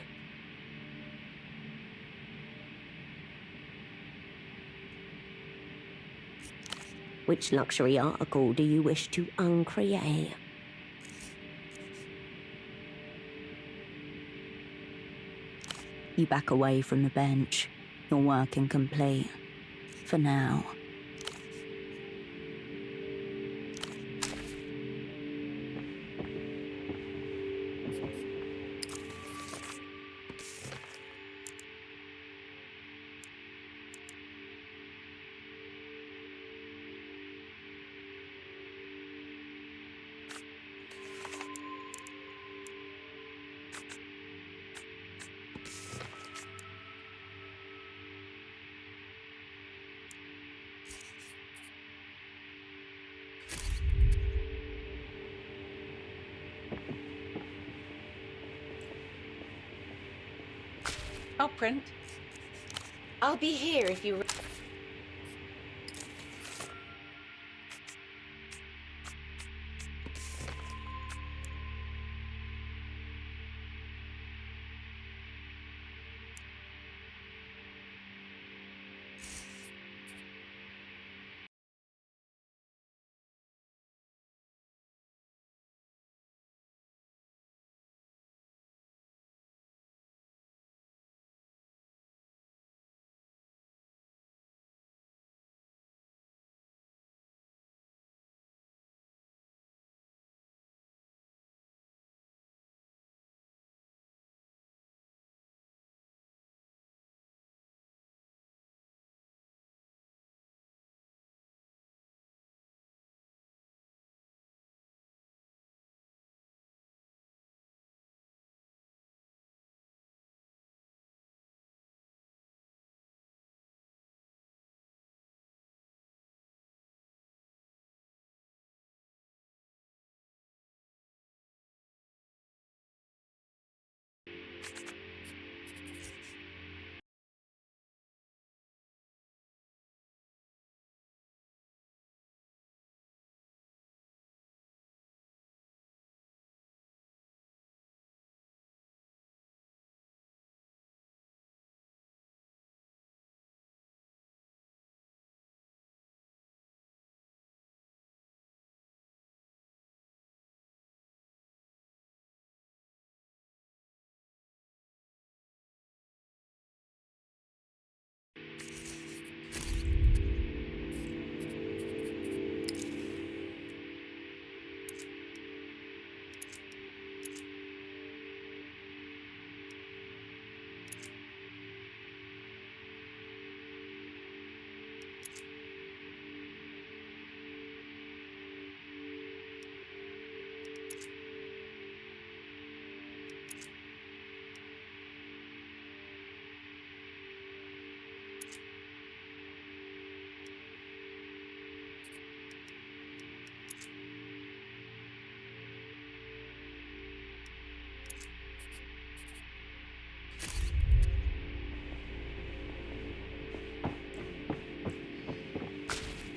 Which luxury article do you wish to uncreate?
You back away from the bench. Your work incomplete. For now.
I'll print. I'll be here if you...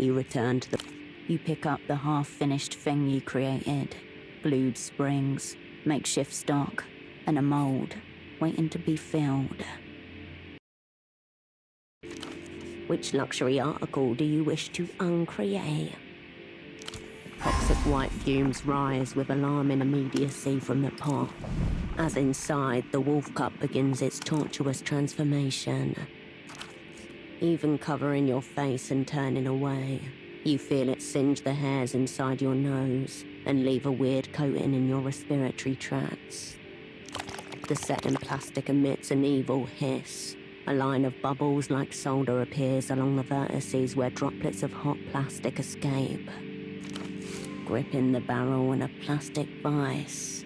You return to the... You pick up the half-finished thing you created. Glued springs, makeshift stock, and a mold, waiting to be filled.
Which luxury article do you wish to uncreate? Toxic white fumes rise with alarming immediacy from the pot. As inside, the wolf cup begins its tortuous transformation. Even covering your face and turning away, you feel it singe the hairs inside your nose and leave a weird coating in your respiratory tracts. The setting plastic emits an evil hiss. A line of bubbles like solder appears along the vertices where droplets of hot plastic escape. Gripping the barrel in a plastic vice.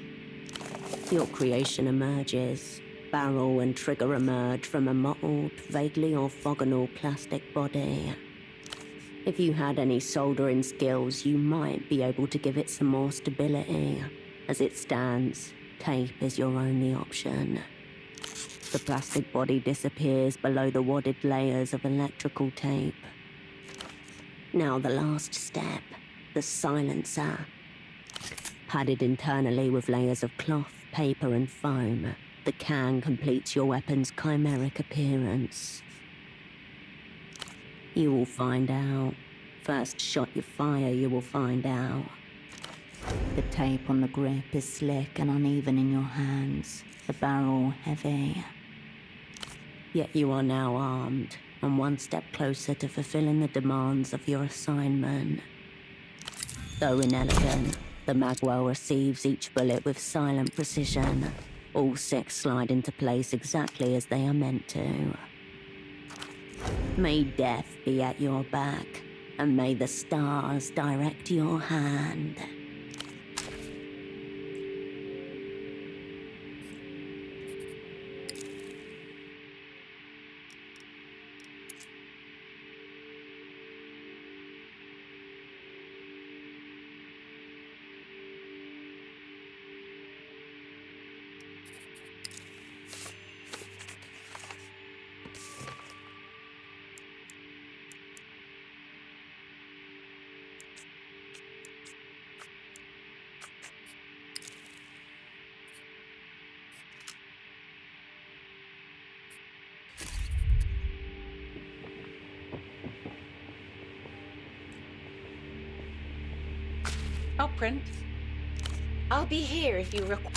Your creation emerges. Barrel and trigger emerge from a mottled, vaguely orthogonal plastic body. If you had any soldering skills, you might be able to give it some more stability. As it stands, tape is your only option. The plastic body disappears below the wadded layers of electrical tape. Now the last step, the silencer. Padded internally with layers of cloth, paper and foam, the can completes your weapon's chimeric appearance. You will find out. First shot you fire, you will find out. The tape on the grip is slick and uneven in your hands, the barrel heavy. Yet you are now armed, and one step closer to fulfilling the demands of your assignment. Though inelegant, the Magwell receives each bullet with silent precision. All 6 slide into place exactly as they are meant to. May death be at your back, and may the stars direct your hand.
I'll print. I'll be here if you require.